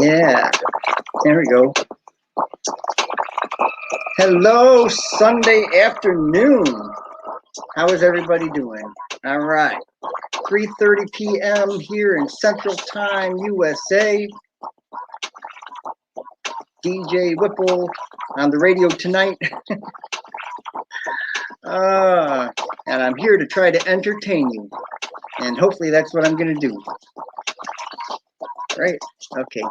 Yeah, there we go. Hello, Sunday afternoon. How is everybody doing? All right, 3:30 p.m. here in Central Time, USA. DJ Whipple on the radio tonight. And I'm here to try to entertain you. And hopefully that's what I'm going to do. Right? Okay.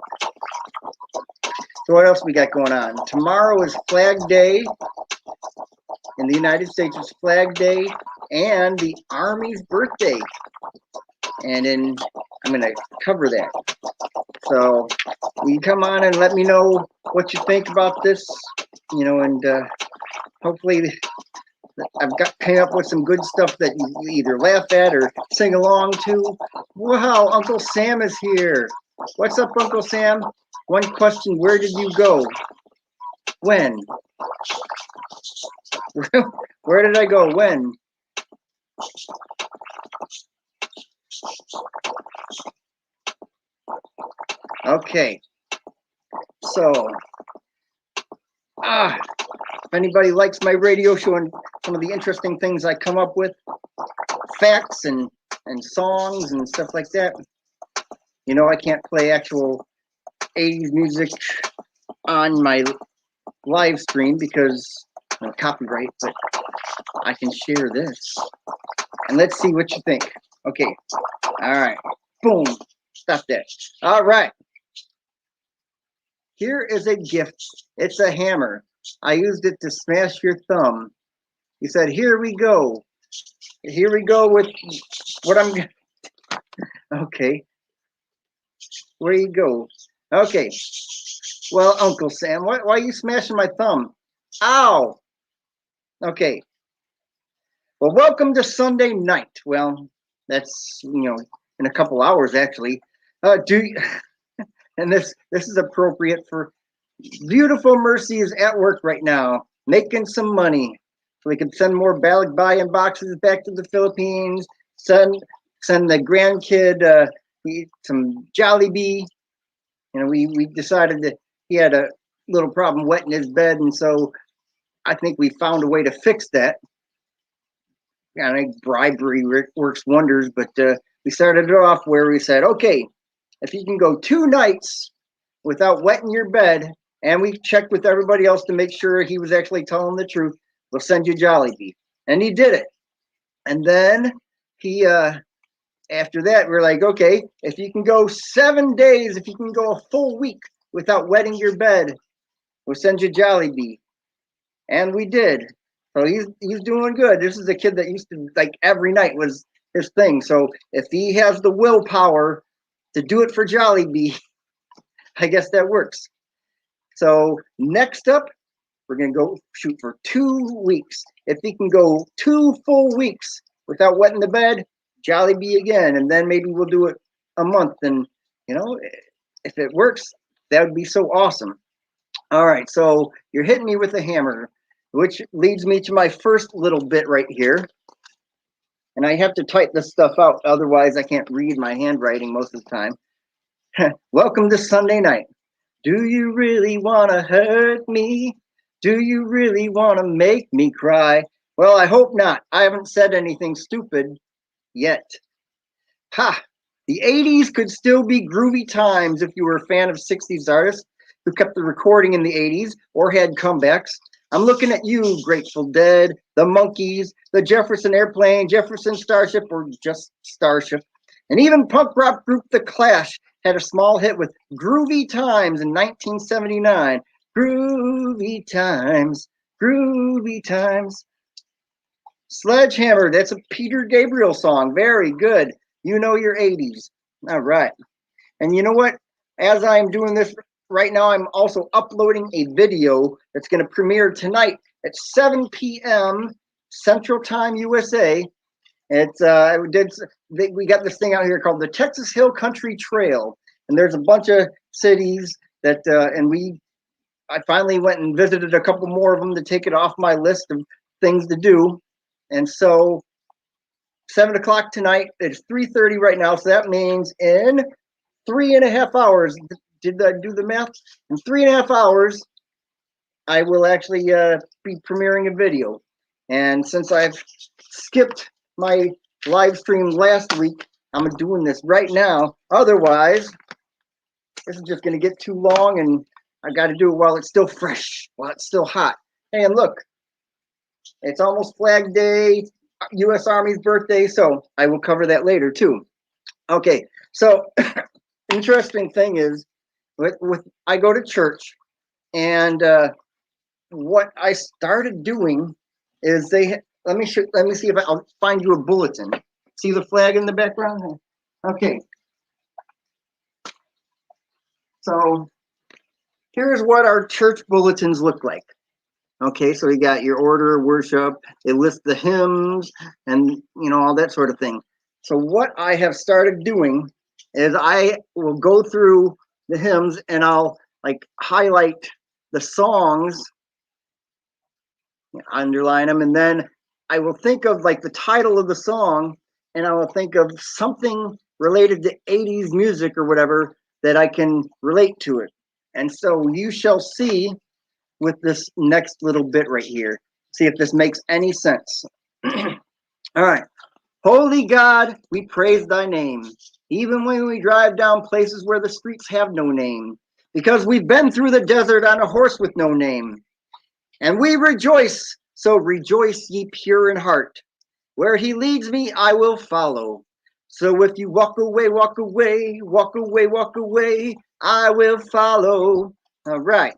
So what else we got going on? Tomorrow is Flag Day. In the United States, it's Flag Day and the Army's birthday. And then I'm going to cover that. So you come on and let me know what you think about this, you know, and hopefully I've came up with some good stuff that you either laugh at or sing along to. Wow, Uncle Sam is here. What's up, Uncle Sam? One question, where did you go? When? Where did I go? When? Okay. So, if anybody likes my radio show and some of the interesting things I come up with, facts and songs and stuff like that, you know, I can't play actual 80s music on my live stream because of copyright, but I can share this. And let's see what you think. Okay. All right. Boom. Stop that. All right. Here is a gift. It's a hammer. I used it to smash your thumb. He said, here we go. Here we go with what I'm going to... Okay. Where you go? Okay. Well, Uncle Sam, why are you smashing my thumb? Ow. Okay. Well, welcome to Sunday night. Well, that's, you know, in a couple hours, actually. And this is appropriate for Beautiful Mercy is at work right now, making some money. So we can send more buy-in boxes back to the Philippines, send the grandkid some Jollibee. You know, we decided that he had a little problem wetting his bed, and so I think we found a way to fix that. I think bribery works wonders, but we started it off where we said, okay, if you can go 2 nights without wetting your bed, and we checked with everybody else to make sure he was actually telling the truth, we'll send you Jollibee. And he did it. And then he, after that, we're like, okay, if you can go 7 days, if you can go a full week without wetting your bed, we'll send you Jollibee. And we did. So he's doing good. This is a kid that used to, like, every night was his thing. So if he has the willpower to do it for Jollibee, I guess that works. So next up, we're going to go shoot for 2 weeks. If he can go 2 full weeks without wetting the bed, Jollibee again. And then maybe we'll do it a month. And, you know, if it works, that would be so awesome. All right, so you're hitting me with a hammer, which leads me to my first little bit right here. And I have to type this stuff out, otherwise I can't read my handwriting most of the time. Welcome to Sunday night. Do you really want to hurt me? Do you really want to make me cry? Well, I hope not. I haven't said anything stupid yet. Ha! The 80s could still be groovy times if you were a fan of 60s artists who kept the recording in the 80s or had comebacks. I'm looking at you, Grateful Dead, the Monkees, the Jefferson Airplane, Jefferson Starship, or just Starship. And even punk rock group The Clash had a small hit with Groovy Times in 1979. Groovy Times, Groovy Times. Sledgehammer, that's a Peter Gabriel song. Very good. You know your 80s. All right. And you know what? As I'm doing this right now, I'm also uploading a video that's going to premiere tonight at 7 p.m. Central Time USA. It's we got this thing out here called the Texas Hill Country Trail, and there's a bunch of cities that I finally went and visited a couple more of them to take it off my list of things to do. And so 7 o'clock tonight, it's 3:30 right now, so that means in 3.5 hours do the math? In 3.5 hours, I will actually be premiering a video. And since I've skipped my live stream last week, I'm doing this right now. Otherwise, this is just going to get too long, and I got to do it while it's still fresh, while it's still hot. Hey, and look, it's almost Flag Day, U.S. Army's birthday, so I will cover that later too. Okay, so interesting thing is, with I go to church, and what I started doing is let me see if I'll find you a bulletin. See the flag in the background? Okay. So here's what our church bulletins look like. Okay, so you got your order of worship, it lists the hymns and all that sort of thing. So what I have started doing is I will go through the hymns and I'll like highlight the songs, underline them, and then I will think of like the title of the song, and I will think of something related to 80s music or whatever that I can relate to it. And so you shall see with this next little bit right here. See if this makes any sense. All right. Holy God, we praise thy name, even when we drive down places where the streets have no name, because we've been through the desert on a horse with no name. And we rejoice, so rejoice ye pure in heart. Where he leads me, I will follow. So if you walk away, walk away, walk away, walk away, I will follow. All right.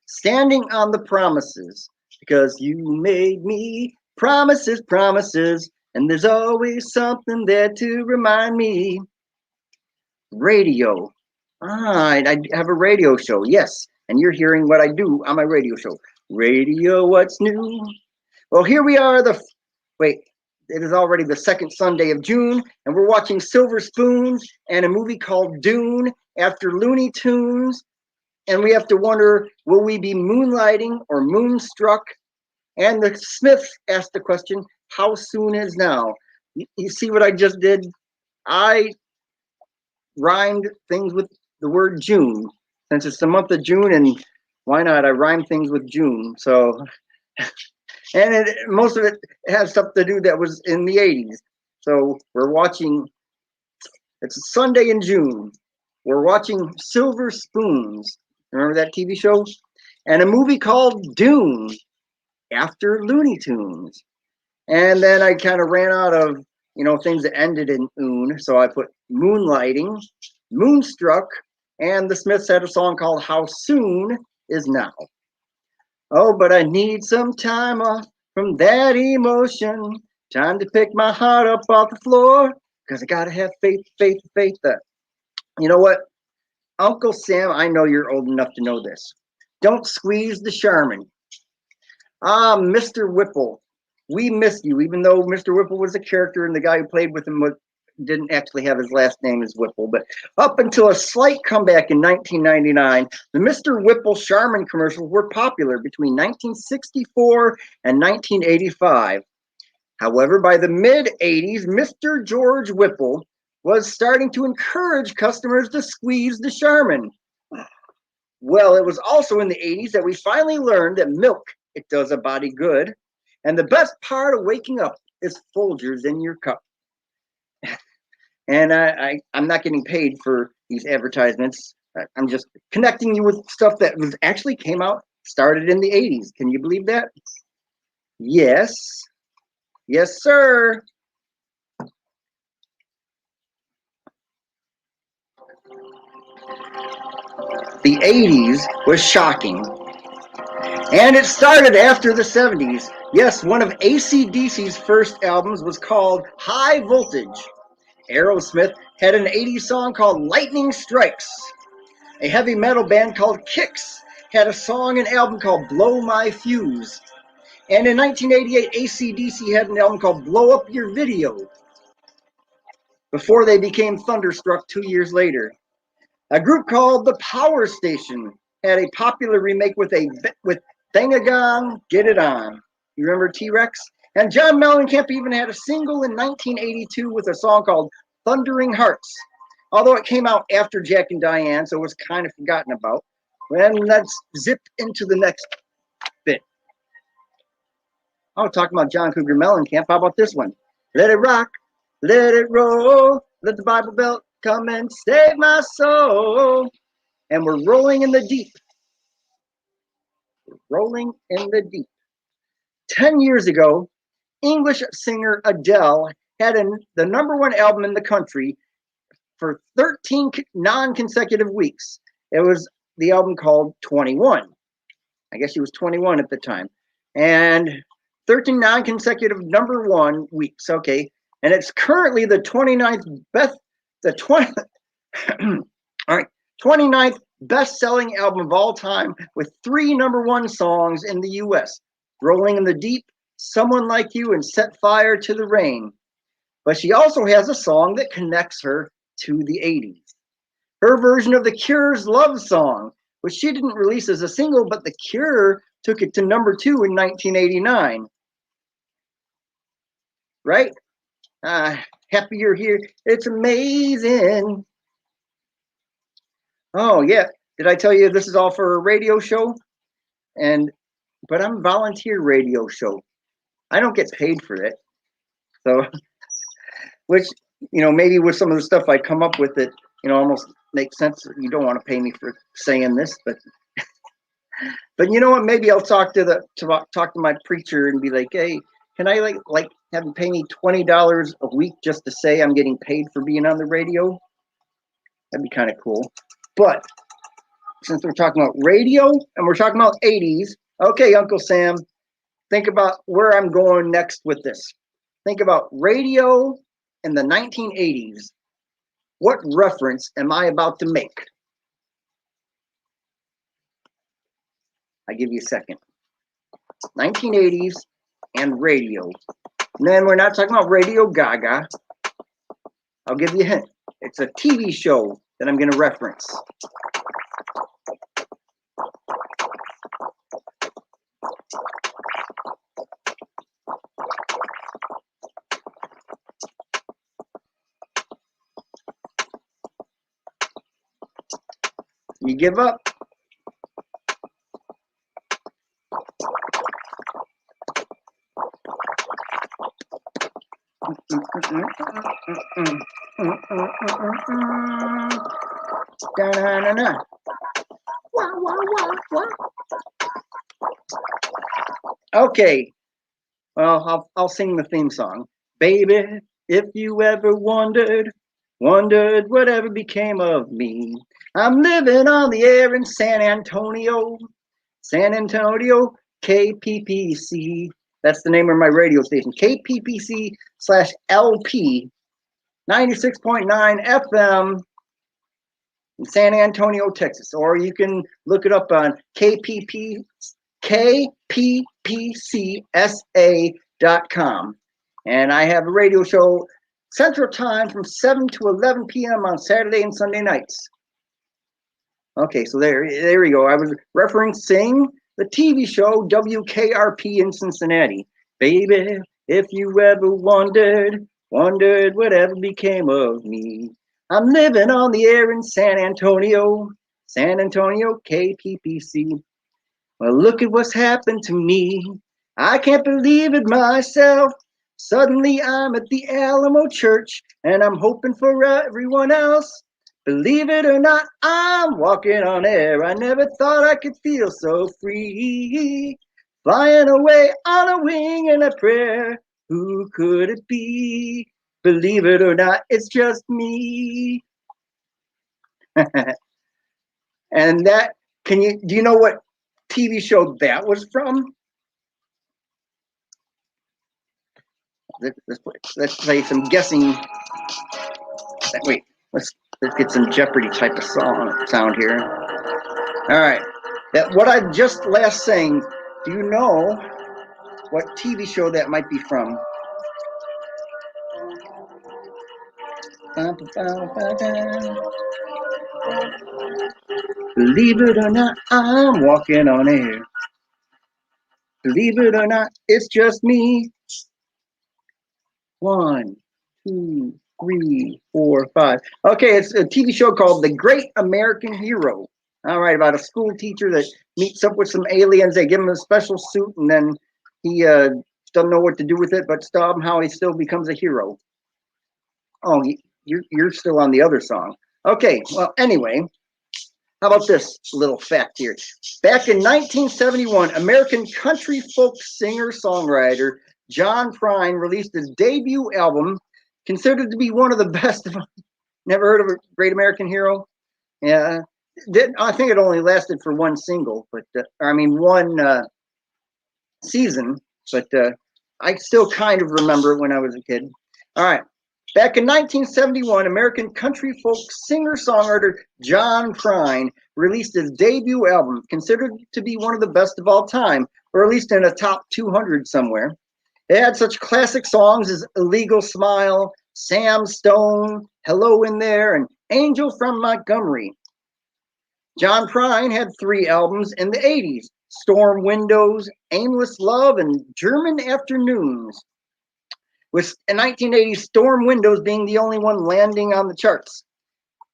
Standing on the promises, because you made me promises, promises, and there's always something there to remind me. Radio. I have a radio show, yes, and you're hearing what I do on my radio show. Radio, what's new? Well, here we are, wait, it is already the second Sunday of June, and we're watching Silver Spoons and a movie called Dune after Looney Tunes. And we have to wonder, will we be moonlighting or moonstruck? And the Smiths asked the question, how soon is now? You see what I just did? I rhymed things with the word June, since it's the month of June, and why not? I rhyme things with June. So, and most of it has stuff to do that was in the 80s. So we're watching, it's a Sunday in June. We're watching Silver Spoons. Remember that TV show? And a movie called Dune after Looney Tunes. And then I kind of ran out of, things that ended in "oon." So I put moonlighting, moonstruck, and the Smiths had a song called How Soon Is Now. Oh, but I need some time off from that emotion. Time to pick my heart up off the floor. Because I got to have faith, faith, faith. You know what? Uncle Sam, I know you're old enough to know this. Don't squeeze the Charmin. Ah, Mr. Whipple, we miss you, even though Mr. Whipple was a character and the guy who played with him didn't actually have his last name as Whipple. But up until a slight comeback in 1999, the Mr. Whipple Charmin commercials were popular between 1964 and 1985. However, by the mid-'80s, Mr. George Whipple was starting to encourage customers to squeeze the Charmin. Well, it was also in the 80s that we finally learned that milk, it does a body good. And the best part of waking up is Folgers in your cup. And I'm not getting paid for these advertisements. I'm just connecting you with stuff that was actually came out, started in the 80s. Can you believe that? Yes. Yes, sir. The 80s was shocking. And it started after the 70s. Yes, one of AC/DC's first albums was called High Voltage. Aerosmith had an 80s song called Lightning Strikes. A heavy metal band called Kix had a song and album called Blow My Fuse. And in 1988, AC/DC had an album called Blow Up Your Video, before they became Thunderstruck 2 years later. A group called The Power Station had a popular remake with Thang-A-Gong, Get It On. You remember T-Rex? And John Mellencamp even had a single in 1982 with a song called Thundering Hearts. although it came out after Jack and Diane, so it was kind of forgotten about. And let's zip into the next bit. Oh, talking about John Cougar Mellencamp. How about this one? Let it rock, let it roll, let the Bible Belt come and save my soul. And we're rolling in the deep. Rolling in the deep. 10 years ago, English singer Adele had the #1 album in the country for 13 non-consecutive weeks. It was the album called 21. I guess she was 21 at the time. And 13 non-consecutive #1 weeks. Okay. And it's currently the 29th best, the 20, all right, 29th best-selling album of all time with 3 #1 songs in the US. Rolling in the Deep, Someone Like You, and Set Fire to the Rain. But she also has a song that connects her to the 80s. Her version of The Cure's Love Song, which she didn't release as a single, but The Cure took it to #2 in 1989. Right? Happy You're Here. It's amazing. Oh, yeah. Did I tell you this is all for a radio show? But I'm a volunteer radio show. I don't get paid for it. So, which, maybe with some of the stuff I come up with it, almost makes sense. You don't want to pay me for saying this, but you know what? Maybe I'll talk to my preacher and be like, hey, can I like have him pay me $20 a week just to say I'm getting paid for being on the radio? That'd be kind of cool. But since we're talking about radio and we're talking about 80s, okay, Uncle Sam, think about where I'm going next with this. Think about radio in the 1980s. What reference am I about to make? I give you a second. 1980s and radio. And then we're not talking about Radio Gaga. I'll give you a hint. It's a TV show that I'm going to reference. You give up? Da-na-na-na. Okay, well, I'll sing the theme song. Baby, if you ever wondered whatever became of me, I'm living on the air in San Antonio, KPPC. That's the name of my radio station, KPPC/LP, 96.9 FM in San Antonio, Texas. Or you can look it up on kppcsa.com. And I have a radio show Central Time from 7 to 11 p.m. on Saturday and Sunday nights. Okay, so there we go. I was referencing the TV show WKRP in Cincinnati. Baby, if you ever wondered whatever became of me, I'm living on the air in San Antonio, KPPC. Well, look at what's happened to me. I can't believe it myself. Suddenly I'm at the Alamo Church, and I'm hoping for everyone else. Believe it or not, I'm walking on air. I never thought I could feel so free. Flying away on a wing and a prayer. Who could it be? Believe it or not, it's just me. And that, do you know what TV show that was from? Let's play some guessing. Wait, let's get some Jeopardy type of sound here. All right, what I just last sang. Do you know what TV show that might be from? Believe it or not, I'm walking on air. Believe it or not, it's just me. 1, 2, 3, 4, 5. Okay, it's a TV show called The Great American Hero. All right, about a school teacher that meets up with some aliens. They give him a special suit, and then he doesn't know what to do with it, but somehow he still becomes a hero. Oh, you're still on the other song. Okay, well, anyway, how about this little fact here? Back in 1971, American country folk singer-songwriter John Prine released his debut album, considered to be one of the best. Never heard of a Great American Hero? Yeah, I think it only lasted for one single, but one season. But I still kind of remember it when I was a kid. All right. Back in 1971, American country folk singer-songwriter John Prine released his debut album, considered to be one of the best of all time, or at least in a top 200 somewhere. It had such classic songs as Illegal Smile, Sam Stone, Hello in There, and Angel from Montgomery. John Prine had 3 albums in the 80s, Storm Windows, Aimless Love, and German Afternoons, with in 1980 Storm Windows being the only one landing on the charts.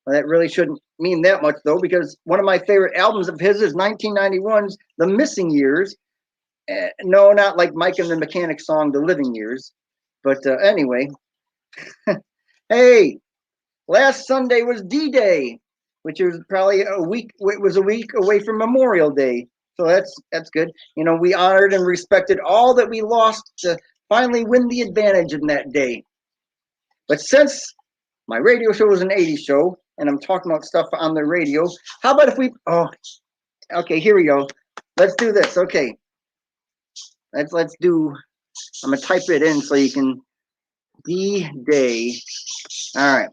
Well, that really shouldn't mean that much, though, because one of my favorite albums of his is 1991's The Missing Years. No, not like Mike and the Mechanics song, The Living Years. But anyway, hey, last Sunday was D-Day, which was probably a week away from Memorial Day. So that's good. You know, we honored and respected all that we lost to finally win the advantage in that day. But since my radio show is an 80s show, and I'm talking about stuff on the radio, how about if we, okay, here we go. Let's do this. Okay. Let's do, I'm going to type it in so you can, D-Day. All right.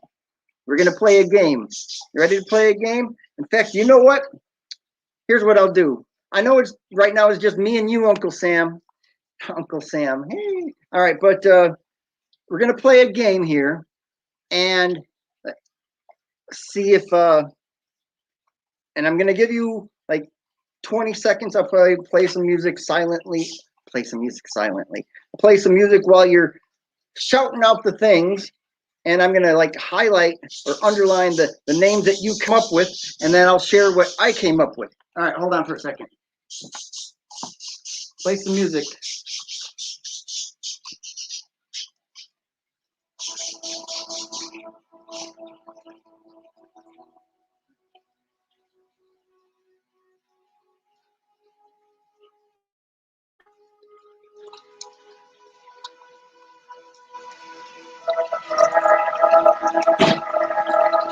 We're going to play a game. You ready to play a game? In fact, you know what? Here's what I'll do. I know it's right now it's just me and you, Uncle Sam. Uncle Sam. Hey. All right, but we're going to play a game here and see if, and I'm going to give you like 20 seconds. I'll play some music silently. Play some music silently. I'll play some music while you're shouting out the things. And I'm going to like highlight or underline the names that you come up with, and then I'll share what I came up with. All right, hold on for a second. Play some music.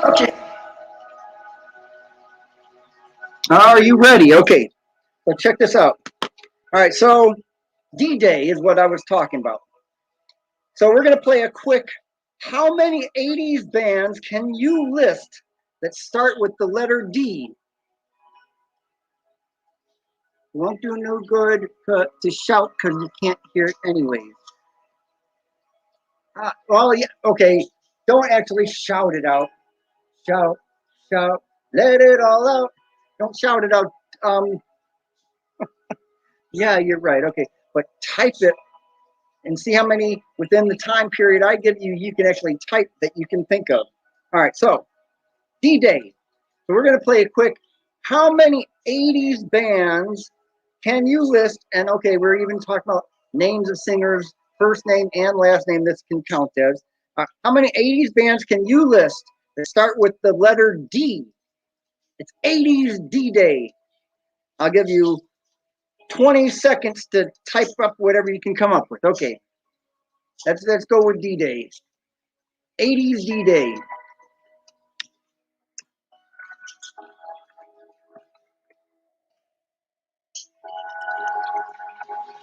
Okay. Are you ready? Okay. So check this out. All right, so D-Day is what I was talking about. So we're going to play a quick, how many 80s bands can you list that start with the letter D? Won't do no good to shout because you can't hear it anyways. Well, yeah, okay. Don't actually shout it out. Shout, shout, let it all out. Don't shout it out. Yeah, you're right. Okay, but type it and see how many within the time period I give you, you can actually type that you can think of. All right, so D-Day. So we're going to play a quick, how many 80s bands can you list? And okay, we're even talking about names of singers, first name and last name, this can count as. How many 80s bands can you list that start with the letter D? It's 80s D-Day. I'll give you 20 seconds to type up whatever you can come up with. Okay, let's go with D-Day. 80s D-Day.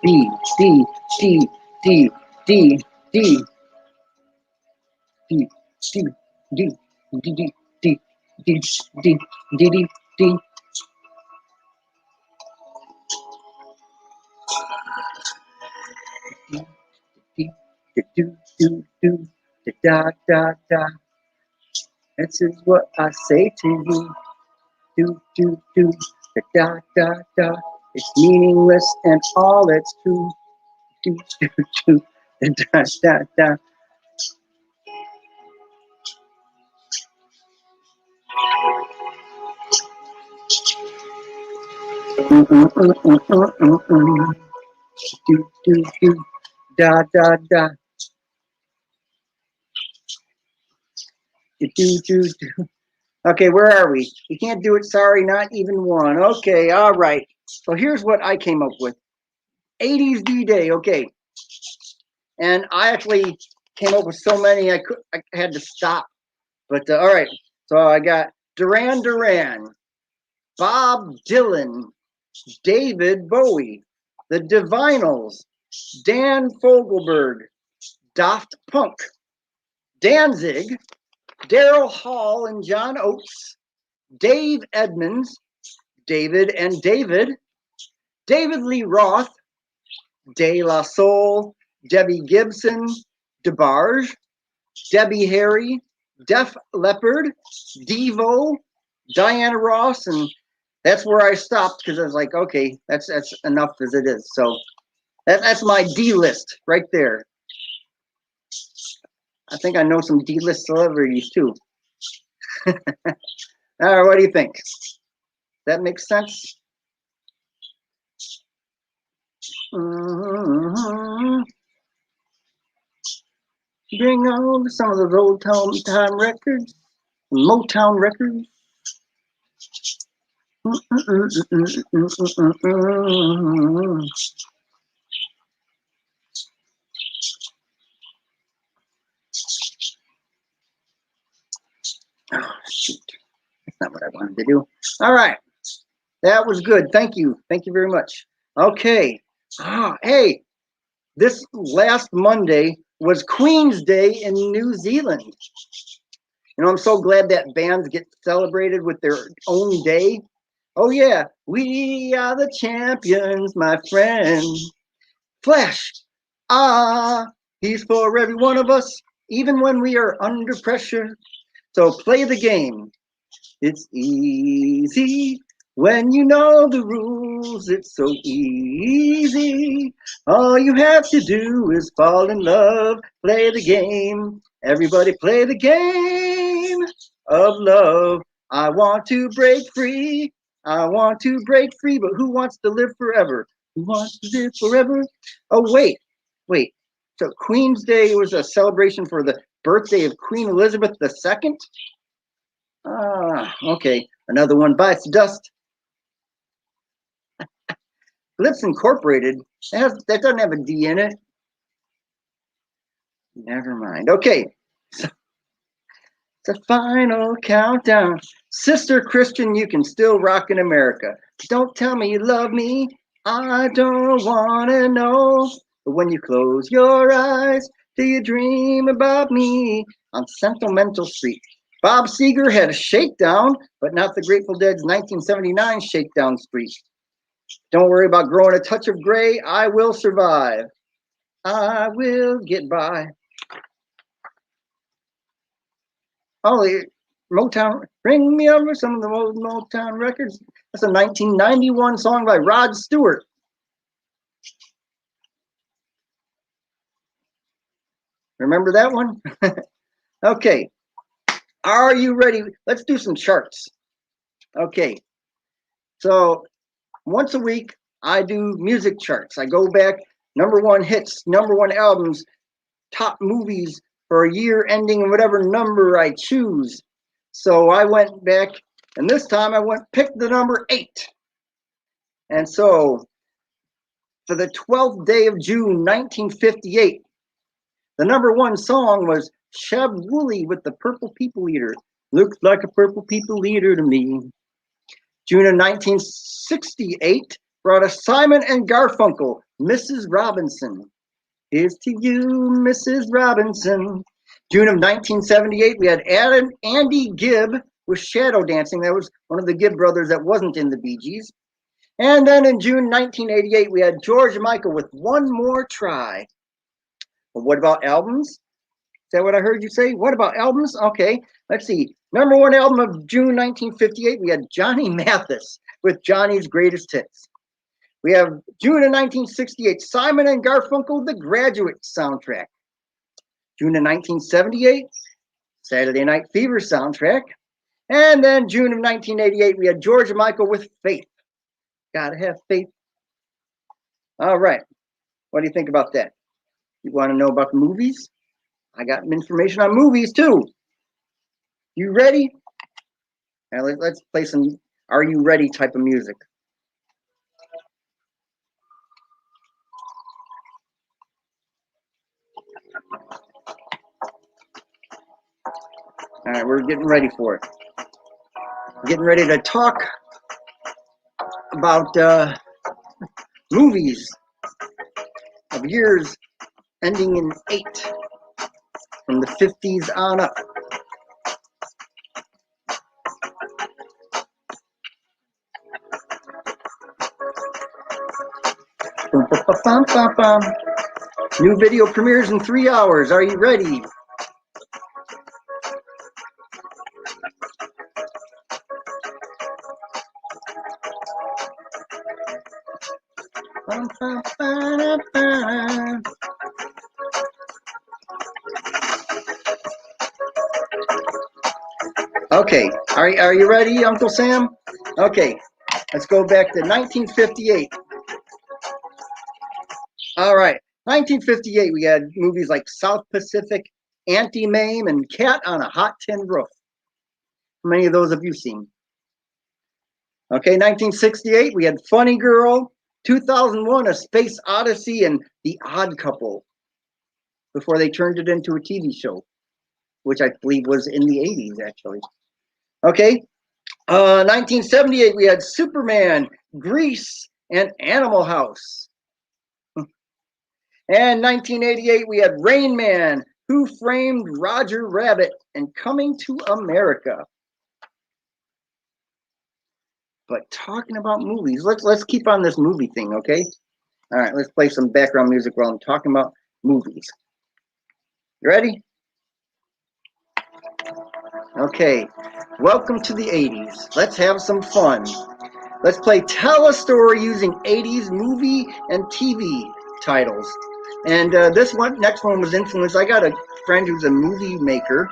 D, D, D, D, D, D, D, D, D, D, D, D, D, D, D, D. Do, da, da, da. This is what I say to you. Do, da, da, da. It's meaningless and all it's true. Do, da, da, da. Do, do, do. Da, da, da. Do, do, do, do. Okay, where are we? You can't do it. Sorry, not even one. Okay, all right. So here's what I came up with. 80s D-Day, okay. And I actually came up with so many I had to stop. But all right, so I got Duran Duran, Bob Dylan, David Bowie, the Divinyls, Dan Fogelberg, Daft Punk, Danzig, Daryl Hall and John Oates, Dave Edmonds, David and David, David Lee Roth, De La Soul, Debbie Gibson, DeBarge, Debbie Harry, Def Leppard, Devo, Diana Ross, and that's where I stopped because I was like, okay, that's enough as it is. So that's my D list right there. I think I know some D list celebrities too. All right, what do you think? That makes sense? Mm-hmm. Bring on some of those old time records, Motown records. Oh, shoot. That's not what I wanted to do. All right. That was good. Thank you. Thank you very much. Okay. Hey, this last Monday was Queen's Day in New Zealand. You know, I'm so glad that bands get celebrated with their own day. Oh, yeah. We are the champions, my friend. Flash. He's for every one of us, even when we are under pressure. So play the game. It's easy when you know the rules. It's so easy. All you have to do is fall in love. Play the game. Everybody play the game of love. I want to break free. I want to break free. But who wants to live forever? Who wants to live forever? Oh, wait. So Queen's Day was a celebration for the birthday of Queen Elizabeth II? Okay. Another one bites dust. Lips Incorporated. That doesn't have a D in it. Never mind. Okay. So, the final countdown. Sister Christian, you can still rock in America. Don't tell me you love me. I don't want to know. But when you close your eyes, do you dream about me? On Sentimental Street. Bob Seger had a shakedown, but not the Grateful Dead's 1979 Shakedown Street. Don't worry about growing a touch of gray. I will survive. I will get by. Oh, Motown, bring me over some of the old Motown records. That's a 1991 song by Rod Stewart. Remember that one? Okay. Are you ready? Let's do some charts. Okay. So once a week, I do music charts. I go back, number one hits, number one albums, top movies for a year ending in whatever number I choose. So I went back, and this time I picked the number 8. And so for the 12th day of June, 1958, the number one song was Cheb Woolley with the Purple People Eater. Looks like a purple people eater to me. June of 1968 brought us Simon and Garfunkel, Mrs. Robinson. Here's to you, Mrs. Robinson. June of 1978, we had Andy Gibb with Shadow Dancing. That was one of the Gibb brothers that wasn't in the Bee Gees. And then in June 1988, we had George Michael with One More Try. But what about albums? Is that what I heard you say? What about albums? Okay, let's see. Number one album of June 1958, we had Johnny Mathis with Johnny's Greatest Hits. We have June of 1968, Simon and Garfunkel, The Graduate soundtrack. June of 1978, Saturday Night Fever soundtrack. And then June of 1988, we had George Michael with Faith. Gotta have faith. All right. What do you think about that? You want to know about the movies? I got information on movies too. You ready? Now let's play some Are You Ready type of music. All right, we're getting ready for it. We're getting ready to talk about movies of years ending in 8, from the 50s on up. New video premieres in 3 hours. Are you ready? Okay, are you ready, Uncle Sam? Okay, let's go back to 1958. All right, 1958, we had movies like South Pacific, Anti-Mame, and Cat on a Hot Tin Roof. How many of those have you seen? Okay, 1968, we had Funny Girl, 2001, A Space Odyssey, and The Odd Couple, before they turned it into a TV show, which I believe was in the 80s, actually. Okay, 1978, we had Superman, Grease, and Animal House. And 1988, we had Rain Man, Who Framed Roger Rabbit, and Coming to America. But talking about movies, let's keep on this movie thing, okay? All right, let's play some background music while I'm talking about movies. You ready? Okay, welcome to the 80s. Let's have some fun. Let's play Tell a Story using 80s movie and TV titles. And next one was influenced. I got a friend who's a movie maker,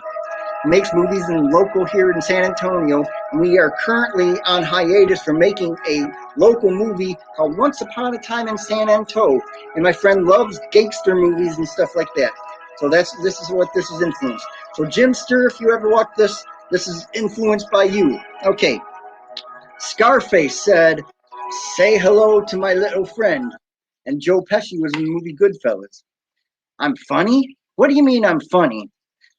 makes movies local here in San Antonio. We are currently on hiatus for making a local movie called Once Upon a Time in San Antonio. And my friend loves gangster movies and stuff like that. So this is what this is influenced. So Jim Stir, if you ever watch this, this is influenced by you. Okay. Scarface said, "Say hello to my little friend." And Joe Pesci was in the movie Goodfellas. I'm funny? What do you mean I'm funny?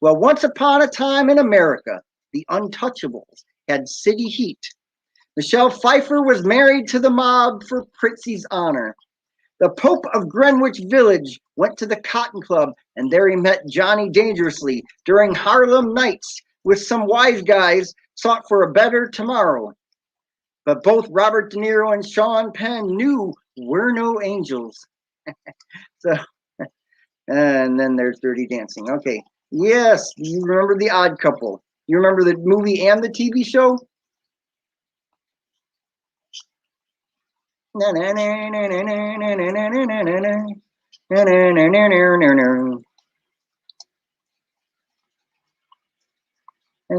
Well, once upon a time in America, the Untouchables had city heat. Michelle Pfeiffer was married to the mob for Pritzi's honor. The Pope of Greenwich Village went to the Cotton Club, and there he met Johnny Dangerously during Harlem Nights with some wise guys sought for a better tomorrow. But both Robert De Niro and Sean Penn knew we're no angels. So, and then there's Dirty Dancing. Okay. Yes, you remember The Odd Couple. You remember the movie and the TV show? And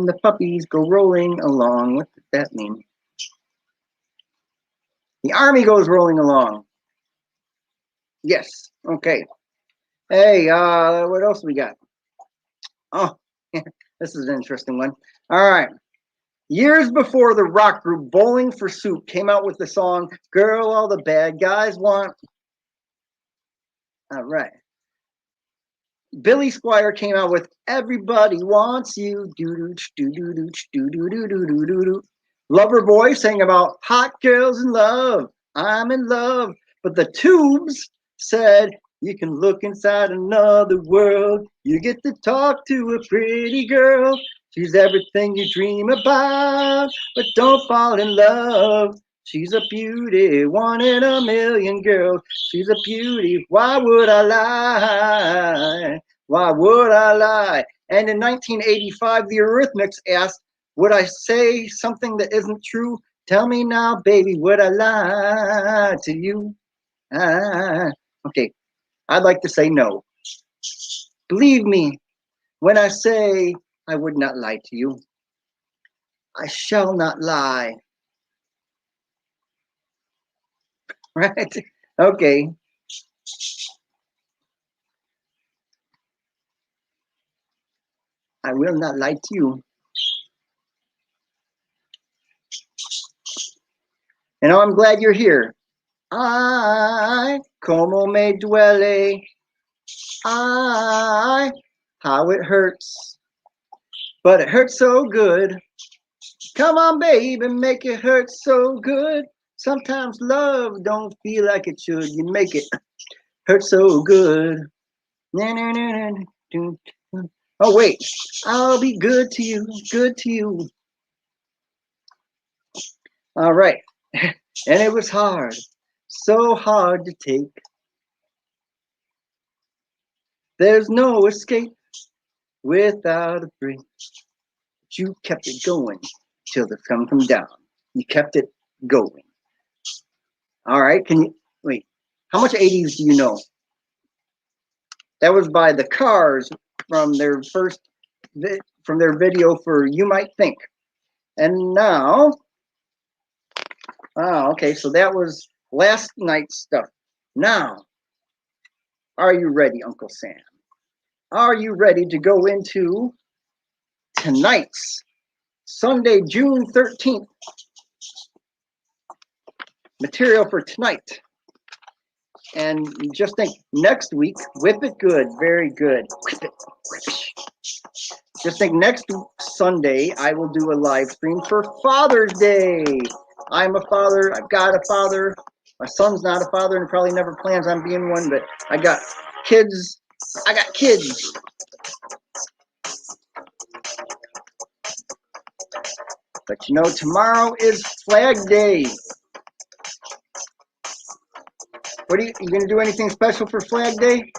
the puppies go rolling along. What does that mean? The army goes rolling along. Yes. Okay. Hey, what else we got? Oh, this is an interesting one. All right. Years before the rock group Bowling for Soup came out with the song "Girl All the Bad Guys Want." All right. Billy Squire came out with "Everybody Wants You." Loverboy sang about hot girls in love. I'm in love. But the Tubes said, "You can look inside another world. You get to talk to a pretty girl. She's everything you dream about, but don't fall in love. She's a beauty, one in a million, girl. She's a beauty. Why would I lie? Why would I lie?" And in 1985, the Eurythmics asked, "Would I say something that isn't true? Tell me now, baby, would I lie to you?" Okay, I'd like to say no. Believe me when I say I would not lie to you. I shall not lie. Right? Okay. I will not lie to you. And I'm glad you're here. Ay, como me duele. Ay, how it hurts. But it hurts so good. Come on, baby, make it hurt so good. Sometimes love don't feel like it should. You make it hurt so good. Oh, wait. I'll be good to you, good to you. All right. And it was hard, so hard to take. There's no escape without a break. But you kept it going till the sun come down. You kept it going. All right. Can you wait? How much 80s do you know? That was by the Cars from their video for You Might Think. And now, okay, so that was last night's stuff. Now, are you ready, Uncle Sam? Are you ready to go into tonight's Sunday, June 13th material for tonight? And just think, next week, whip it good, very good. Whip it, whip it. Just think, next Sunday, I will do a live stream for Father's Day. I'm a father. I've got a father. My son's not a father and probably never plans on being one, but I got kids. I got kids. But you know, tomorrow is Flag Day. What are you going to do anything special for Flag Day?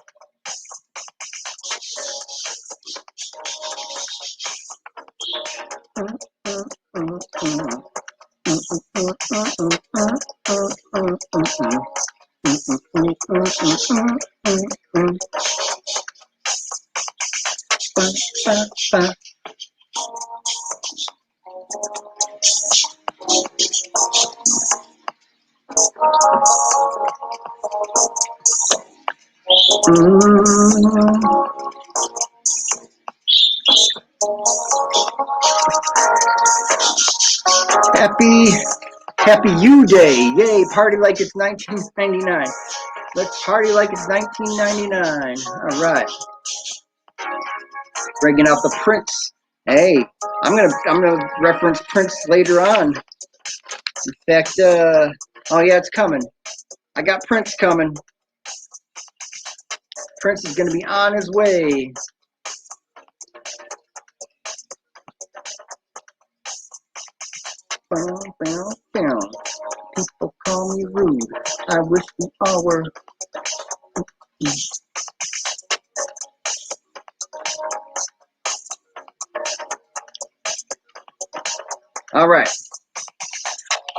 Happy You Day. Yay, party like it's 1999. Let's party like it's 1999. All right. Bringing out the Prince. Hey, I'm gonna reference Prince later on. In fact, oh yeah, it's coming. I got Prince coming. Prince is gonna be on his way. People call me rude. I wish we all were. All right.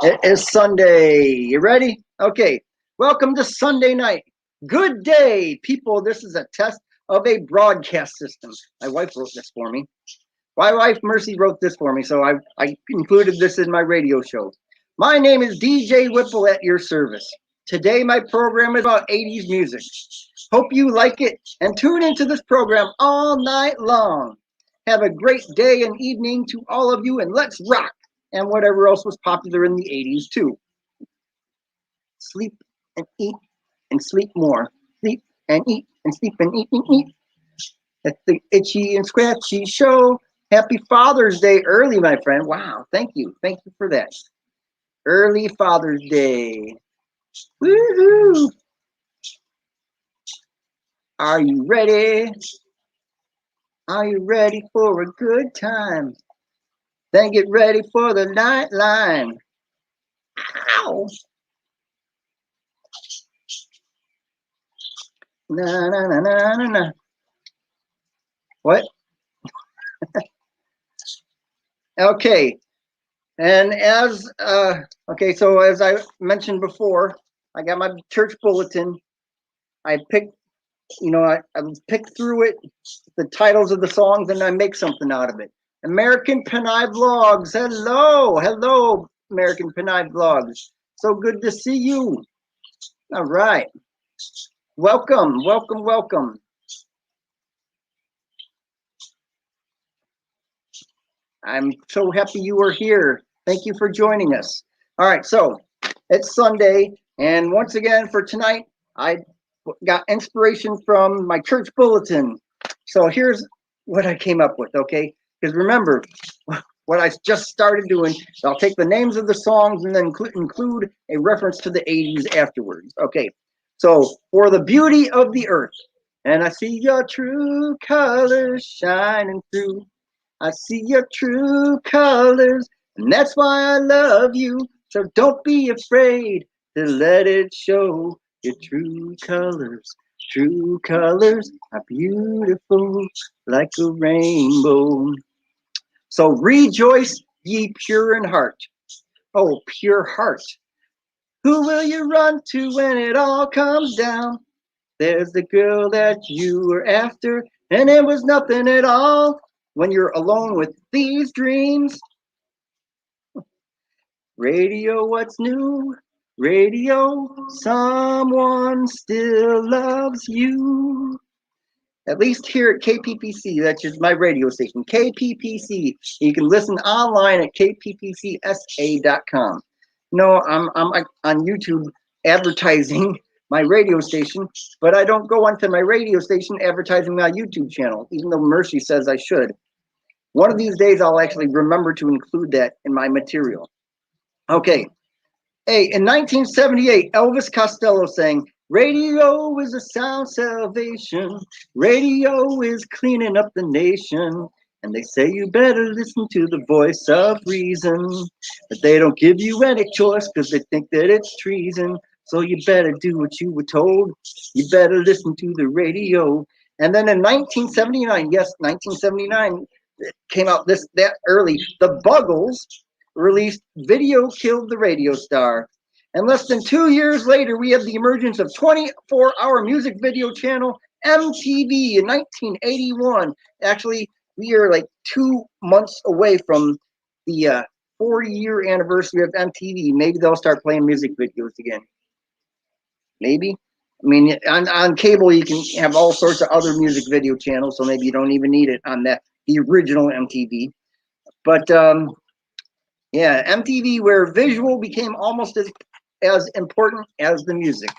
It is Sunday. You ready? Okay. Welcome to Sunday night. Good day, people. This is a test of a broadcast system. My wife wrote this for me. My wife, Mercy, wrote this for me, so I included this in my radio show. My name is DJ Whipple at your service. Today, my program is about 80s music. Hope you like it and tune into this program all night long. Have a great day and evening to all of you, and let's rock. And whatever else was popular in the 80s, too. Sleep and eat and sleep more. Sleep and eat and sleep and eat and eat. That's the Itchy and Scratchy Show. Happy Father's Day early, my friend. Wow, thank you. Thank you for that. Early Father's Day. Woohoo! Are you ready? Are you ready for a good time? Then get ready for the nightline. Ow! Na na na na na na. What? Okay. And okay, so as I mentioned before, I got my church bulletin. I picked, I pick through it, the titles of the songs, and I make something out of it. American Peni Vlogs. Hello, hello, American Peni Vlogs. So good to see you. All right. Welcome, welcome, welcome. I'm so happy you are here. Thank you for joining us. All right, so it's Sunday, and once again for tonight, I got inspiration from my church bulletin. So here's what I came up with, okay? Because remember, what I just started doing, I'll take the names of the songs and then include a reference to the 80s afterwards. Okay, so for the beauty of the earth, and I see your true colors shining through. I see your true colors, and that's why I love you. So don't be afraid to let it show. Your true colors are beautiful like a rainbow. So rejoice, ye pure in heart. Oh, pure heart. Who will you run to when it all comes down? There's the girl that you were after, and it was nothing at all. When you're alone with these dreams, radio, what's new? Radio, someone still loves you. At least here at KPPC, that's just my radio station, KPPC. You can listen online at kppcsa.com. No, I'm on YouTube advertising my radio station, but I don't go onto my radio station advertising my YouTube channel, even though Mercy says I should. One of these days, I'll actually remember to include that in my material. Okay. Hey, in 1978, Elvis Costello sang, "Radio is a sound salvation. Radio is cleaning up the nation. And they say you better listen to the voice of reason. But they don't give you any choice because they think that it's treason. So you better do what you were told. You better listen to the radio." And then in 1979, yes, 1979, it came out that early, the Buggles released "Video Killed the Radio Star." And less than 2 years later, we have the emergence of 24-hour music video channel MTV in 1981. Actually, we are like 2 months away from the 4-year anniversary of MTV. Maybe they'll start playing music videos again. Maybe. I mean, on cable, you can have all sorts of other music video channels, so maybe you don't even need it on the original MTV. But yeah, MTV, where visual became almost as important as the music.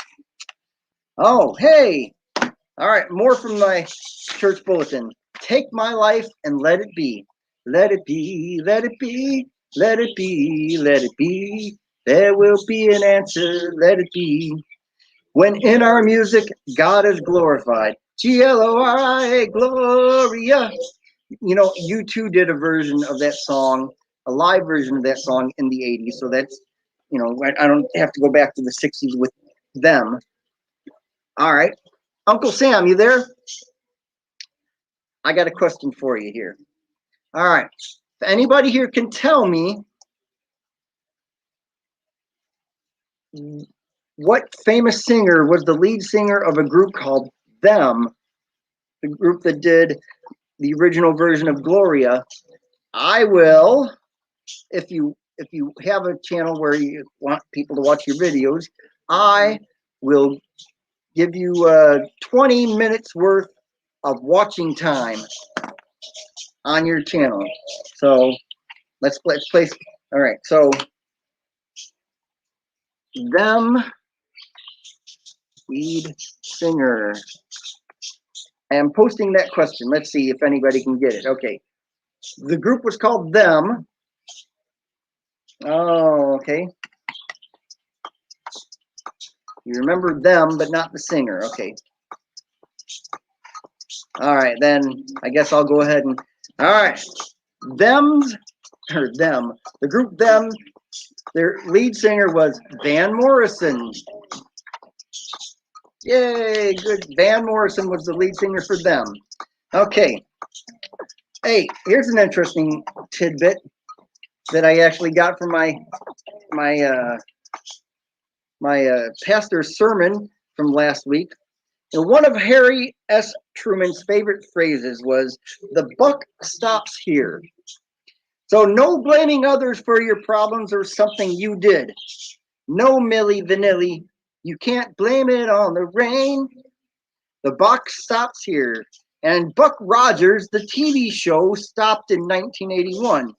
Oh, hey. All right, more from my church bulletin. Take my life and let it be. Let it be, let it be, let it be, let it be. There will be an answer, let it be. When in our music, God is glorified. Gloria, Gloria. You know, U2 did a version of that song, a live version of that song in the 80s. So that's, you know, I don't have to go back to the 60s with them. All right. Uncle Sam, you there? I got a question for you here. All right. If anybody here can tell me what famous singer was the lead singer of a group called Them, the group that did the original version of Gloria, I will, if you have a channel where you want people to watch your videos, I will give you 20 minutes worth of watching time on your channel. So let's place. All right. So Them lead singer. I'm posting that question. Let's see if anybody can get it. Okay. The group was called Them. Oh, okay. You remember Them, but not the singer. Okay. All right, then I guess I'll go ahead and. All right. Them. The group Them, their lead singer was Van Morrison. Yay, good. Van Morrison was the lead singer for Them. Okay. Hey, here's an interesting tidbit that I actually got from my pastor's sermon from last week. And one of Harry S. Truman's favorite phrases was, "The buck stops here." So no blaming others for your problems or something you did. No, Milli Vanilli, you can't blame it on the rain. The buck stops here. And Buck Rogers, the TV show, stopped in 1981.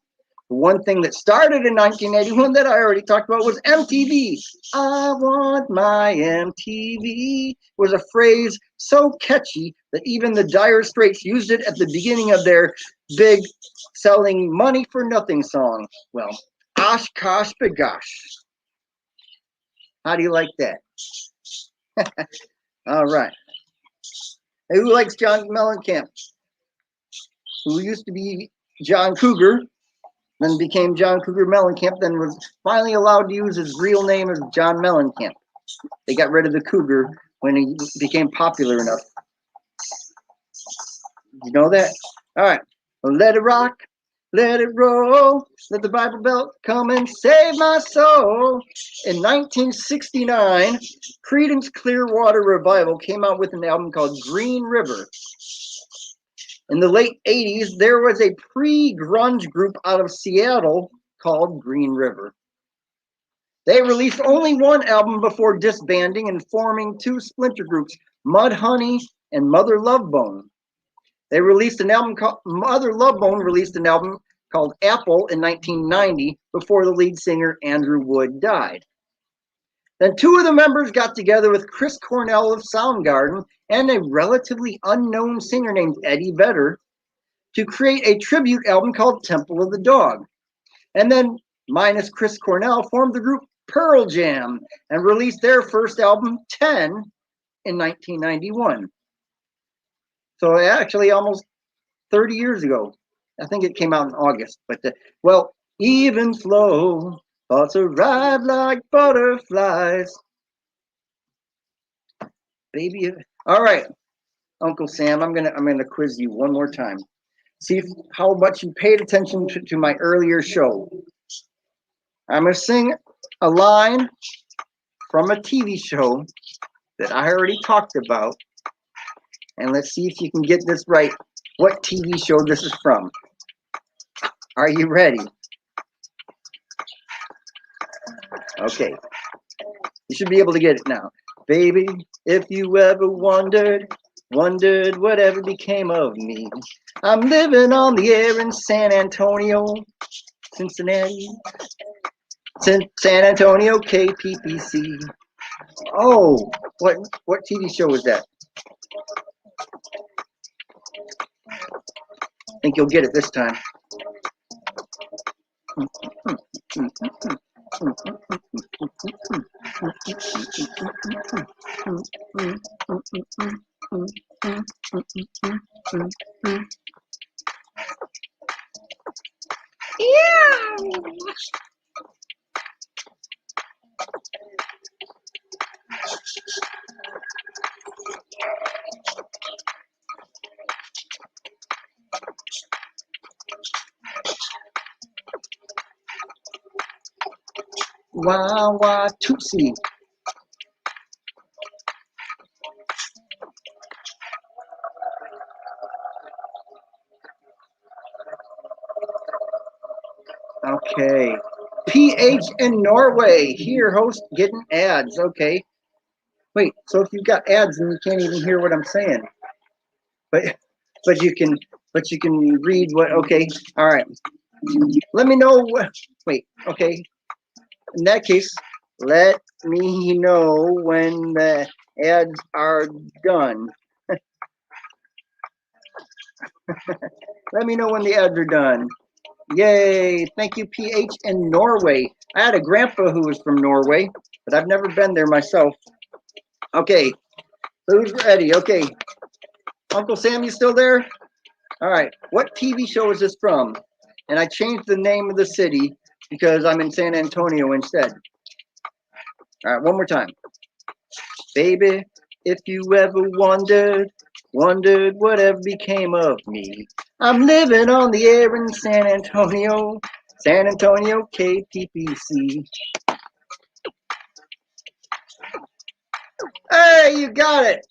One thing that started in 1981 that I already talked about was MTV. I want my MTV was a phrase so catchy that even the Dire Straits used it at the beginning of their big selling Money for Nothing song. Well, Oshkosh Bagosh. How do you like that? All right. Hey, who likes John Mellencamp? Who used to be John Cougar, then became John Cougar Mellencamp, then was finally allowed to use his real name as John Mellencamp. They got rid of the Cougar when he became popular enough. You know that? All right. Well, let it rock, let it roll, let the Bible Belt come and save my soul. In 1969, Creedence Clearwater Revival came out with an album called Green River. In the late 80s, there was a pre-grunge group out of Seattle called Green River. They released only one album before disbanding and forming two splinter groups, Mudhoney and Mother Love Bone. They released an album called Mother Love Bone released an album called Apple in 1990 before the lead singer Andrew Wood died. Then two of the members got together with Chris Cornell of Soundgarden and a relatively unknown singer named Eddie Vedder to create a tribute album called Temple of the Dog. And then, minus Chris Cornell, formed the group Pearl Jam and released their first album, 10, in 1991. So actually almost 30 years ago. I think it came out in August. But, well, even flow, thoughts arrive like butterflies. Baby, all right, Uncle Sam, I'm gonna quiz you one more time. See how much you paid attention to my earlier show. I'm going to sing a line from a TV show that I already talked about. And let's see if you can get this right. What TV show this is from. Are you ready? Okay. You should be able to get it now. Baby, if you ever wondered whatever became of me. I'm living on the air in San Antonio, Cincinnati, San Antonio, KPPC. Oh, what TV show was that? I think you'll get it this time. Yeah. Wah Tootsie. Okay. PH in Norway. Here, host getting ads. Okay. Wait, so if you've got ads and you can't even hear what I'm saying. But you can read what, okay. All right. Let me know wait, okay. In that case, let me know when the ads are done. Let me know when the ads are done. Yay! Thank you, PH in Norway. I had a grandpa who was from Norway, but I've never been there myself. Okay, who's ready? Okay, Uncle Sam, you still there? All right, what TV show is this from? And I changed the name of the city because I'm in San Antonio instead. All right, one more time. Baby, if you ever wondered whatever became of me. I'm living on the air in San Antonio, KPPC. Hey, you got it.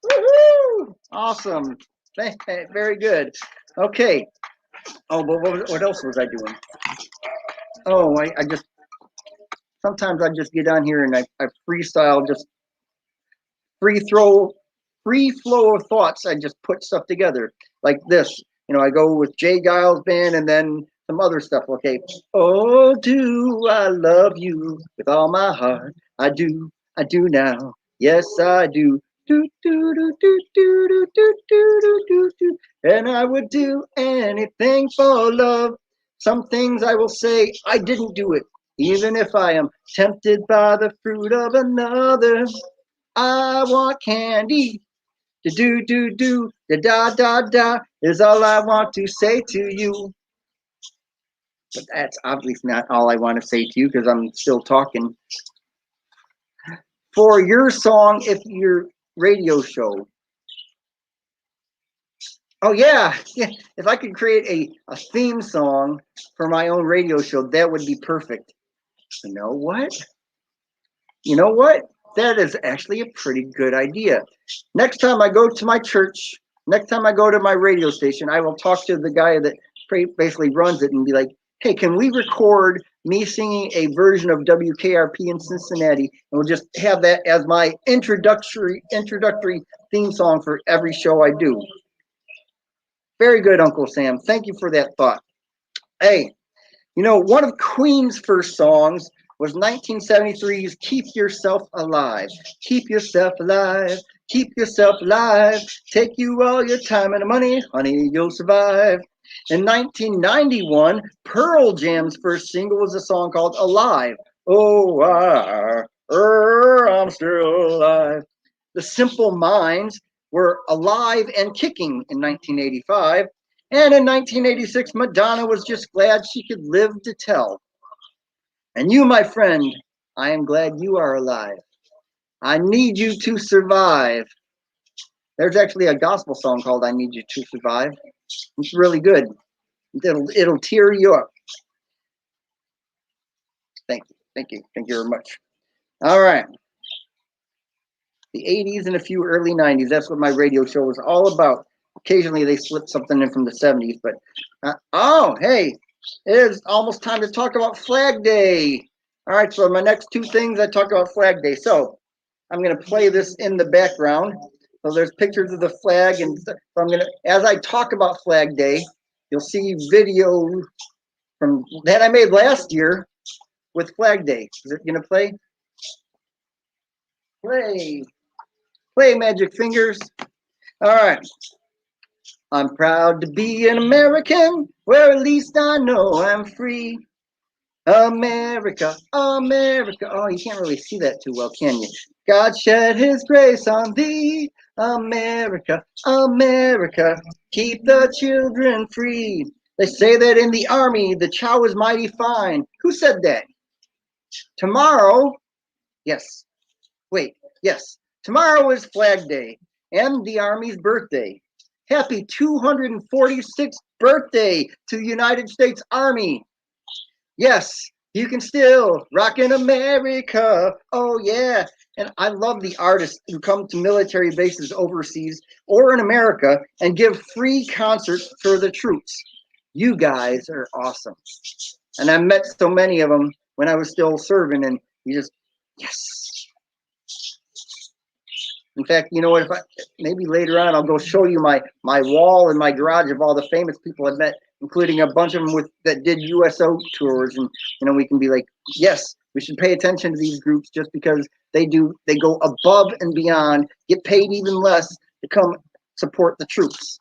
Woohoo! Awesome. Very good. Okay. Oh, but what else was I doing? Oh, I just sometimes I just get on here and I freestyle, just free throw, free flow of thoughts. I just put stuff together like this. I go with Jay Giles band and then some other stuff. Okay. Oh, do I love you with all my heart? I do now. Yes, I do. Do do do do do do do do do do. And I would do anything for love. Some things I will say I didn't do it, even if I am tempted by the fruit of another. I want candy. Do do do do da da da is all I want to say to you. But that's obviously not all I want to say to you because I'm still talking. For your song, if your radio show. Oh yeah, yeah. If I could create a theme song for my own radio show, that would be perfect. You know what? You know what? That is actually a pretty good idea. Next time I go to my church, next time I go to my radio station, I will talk to the guy that basically runs it and be like, hey, can we record me singing a version of WKRP in Cincinnati? And we'll just have that as my introductory theme song for every show I do. Very good, Uncle Sam. Thank you for that thought. Hey, one of Queen's first songs was 1973's Keep Yourself Alive. Keep yourself alive. Keep yourself alive. Take you all your time and money, honey, you'll survive. In 1991, Pearl Jam's first single was a song called Alive. Oh, I'm still alive. The Simple Minds were Alive and Kicking in 1985. And in 1986, Madonna was just glad she could live to tell. And you, my friend, I am glad you are alive. I need you to survive. There's actually a gospel song called I Need You to Survive. It's really good. It'll tear you up. Thank you very much. All right. The 80s and a few early 90s. That's what my radio show was all about. Occasionally they slip something in from the 70s, but hey, it is almost time to talk about Flag Day. All right, so my next two things I talk about Flag Day. So I'm going to play this in the background. So there's pictures of the flag, and so I'm going to, as I talk about Flag Day, you'll see video from that I made last year with Flag Day. Is it going to play? Play, magic fingers. All right. I'm proud to be an American, where at least I know I'm free. America, America. Oh, you can't really see that too well, can you? God shed his grace on thee. America, America, keep the children free. They say that in the army, the chow is mighty fine. Who said that? Tomorrow, yes. Wait, yes. Tomorrow is Flag Day and the Army's birthday. Happy 246th birthday to the United States Army. Yes, you can still rock in America. Oh, yeah. And I love the artists who come to military bases overseas or in America and give free concerts for the troops. You guys are awesome. And I met so many of them when I was still serving, and you just, yes. In fact, you know what? Maybe later on I'll go show you my wall in my garage of all the famous people I've met, including a bunch of them that did USO tours, and we can be like, yes, we should pay attention to these groups just because they go above and beyond, get paid even less to come support the troops.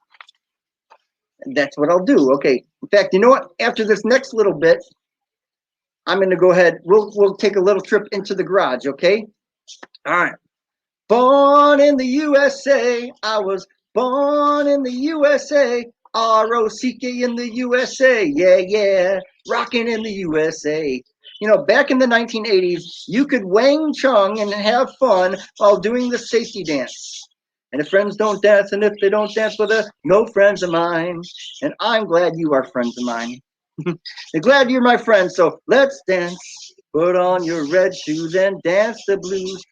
And that's what I'll do. Okay. In fact, you know what? After this next little bit, I'm going to go ahead. We'll take a little trip into the garage. Okay. All right. Born in the USA, I was born in the USA, R-O-C-K in the USA, yeah, rocking in the USA. Back in the 1980s, you could Wang Chung and have fun while doing the safety dance. And if friends don't dance, and if they don't dance with us, no friends of mine. And I'm glad you are friends of mine. I'm glad you're my friend, so let's dance. Put on your red shoes and dance the blues.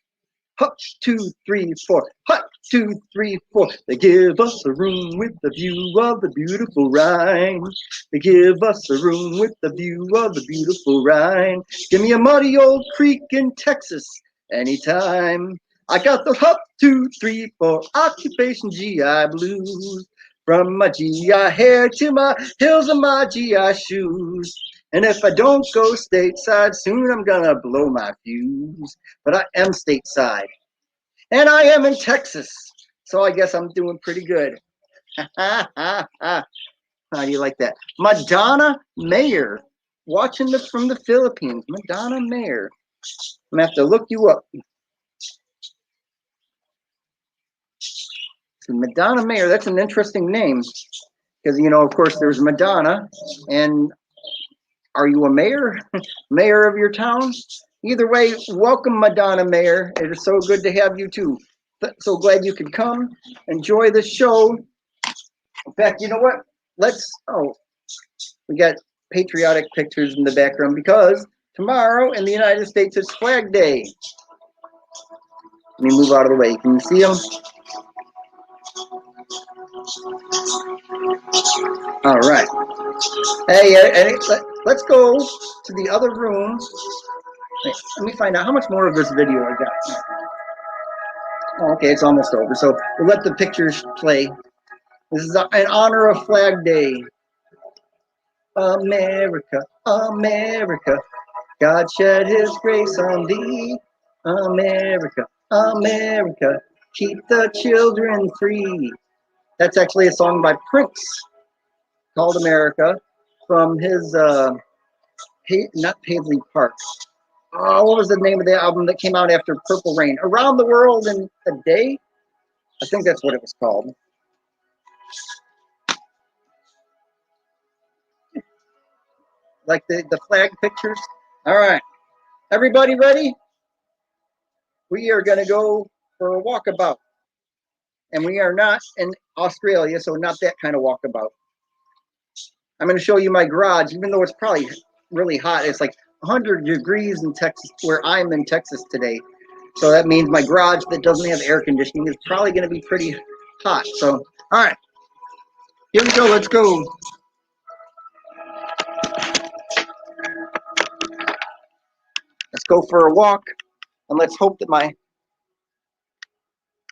Hut, 2, 3, 4. Hut, 2, 3, 4. They give us a room with the view of the beautiful Rhine. They give us a room with the view of the beautiful Rhine. Give me a muddy old creek in Texas anytime. I got the hut, 2, 3, 4. Occupation GI blues. From my GI hair to my heels and my GI shoes. And if I don't go stateside, soon I'm gonna blow my fuse. But I am stateside. And I am in Texas. So I guess I'm doing pretty good. How do you like that? Madonna Mayer. Watching this from the Philippines. Madonna Mayer. I'm gonna have to look you up. Madonna Mayer, that's an interesting name. Because, you know, of course, there's Madonna. And are you a mayor? Mayor of your town? Either way, welcome, Madonna Mayer. It is so good to have you, too. So glad you could come. Enjoy the show. In fact, you know what? We got patriotic pictures in the background because tomorrow in the United States, it's Flag Day. Let me move out of the way. Can you see them? All right. Hey, let's go to the other room. Wait, let me find out how much more of this video I got. Oh, okay, it's almost over. So we'll let the pictures play. This is in honor of Flag Day. America, America, God shed his grace on thee. America, America, keep the children free. That's actually a song by Prince called America from his, not Paisley Park. Oh, what was the name of the album that came out after Purple Rain? Around the World in a Day? I think that's what it was called. Like the flag pictures. All right. Everybody ready? We are going to go for a walkabout. And we are not in Australia, so not that kind of walkabout. I'm going to show you my garage, even though it's probably really hot. It's like 100 degrees in Texas, where I'm in Texas today. So that means my garage that doesn't have air conditioning is probably going to be pretty hot. So, all right. Here we go. Let's go. Let's go for a walk. And let's hope that my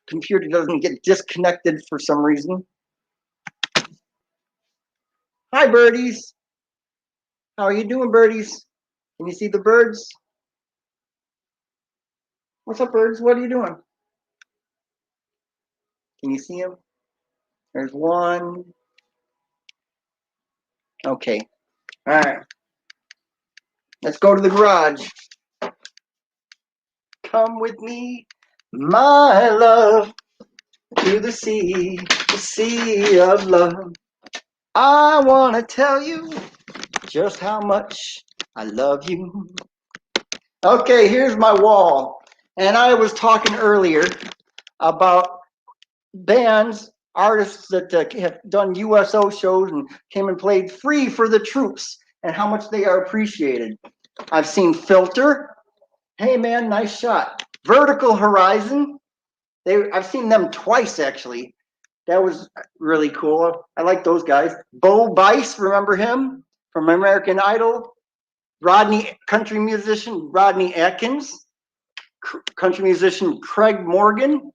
computer doesn't get disconnected for some reason. Hi, birdies. How are you doing, birdies? Can you see the birds? What's up, birds? What are you doing? Can you see them? There's one. Okay. All right. Let's go to the garage. Come with me, my love, to the sea of love. I want to tell you just how much I love you. Okay, here's my wall. And I was talking earlier about bands, artists that have done USO shows and came and played free for the troops and how much they are appreciated. I've seen Filter. Hey man, nice shot. Vertical Horizon. I've seen them twice actually. That was really cool. I like those guys. Bo Bice, remember him from American Idol? Country musician Rodney Atkins. Country musician Craig Morgan.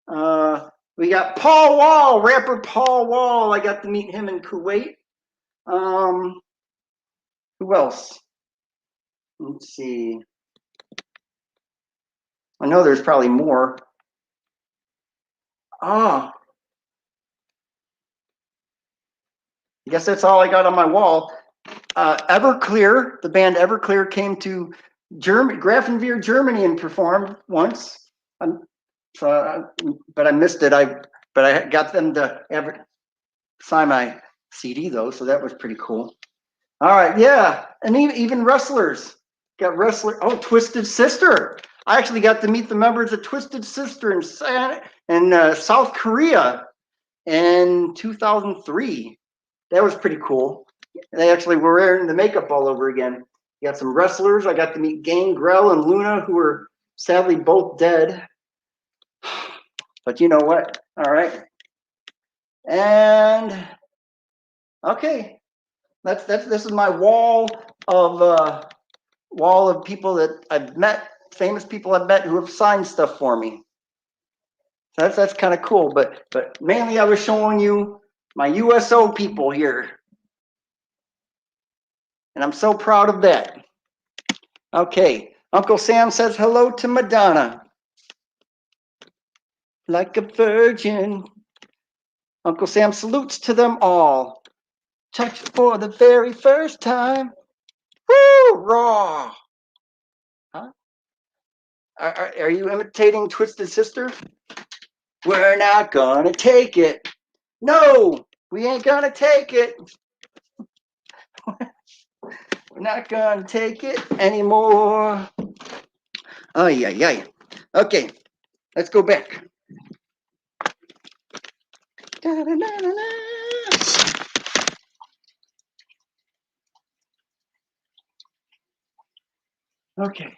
We got Paul Wall, rapper Paul Wall. I got to meet him in Kuwait. Who else? Let's see. I know there's probably more. I guess that's all I got on my wall. Everclear, the band Everclear came to Grafenwehr, Germany, and performed once. But I missed it. But I got them to sign my CD though, so that was pretty cool. All right, yeah, and even wrestlers got Oh, Twisted Sister. I actually got to meet the members of Twisted Sister in South Korea in 2003. That was pretty cool. They actually were wearing the makeup all over again. You got some wrestlers. I got to meet Gangrel and Luna, who were sadly both dead. But you know what? All right. And okay, this is my wall of people that I've met, famous people I've met who have signed stuff for me. So that's kind of cool. But mainly I was showing you my USO people here, and I'm so proud of that. Okay, Uncle Sam says hello to Madonna. Like a virgin. Uncle Sam salutes to them all. Touched for the very first time. Woo! Raw! Huh? Are you imitating Twisted Sister? We're not gonna take it. No! We ain't gonna take it. We're not gonna take it anymore. Oh, yeah. Okay, let's go back. Okay.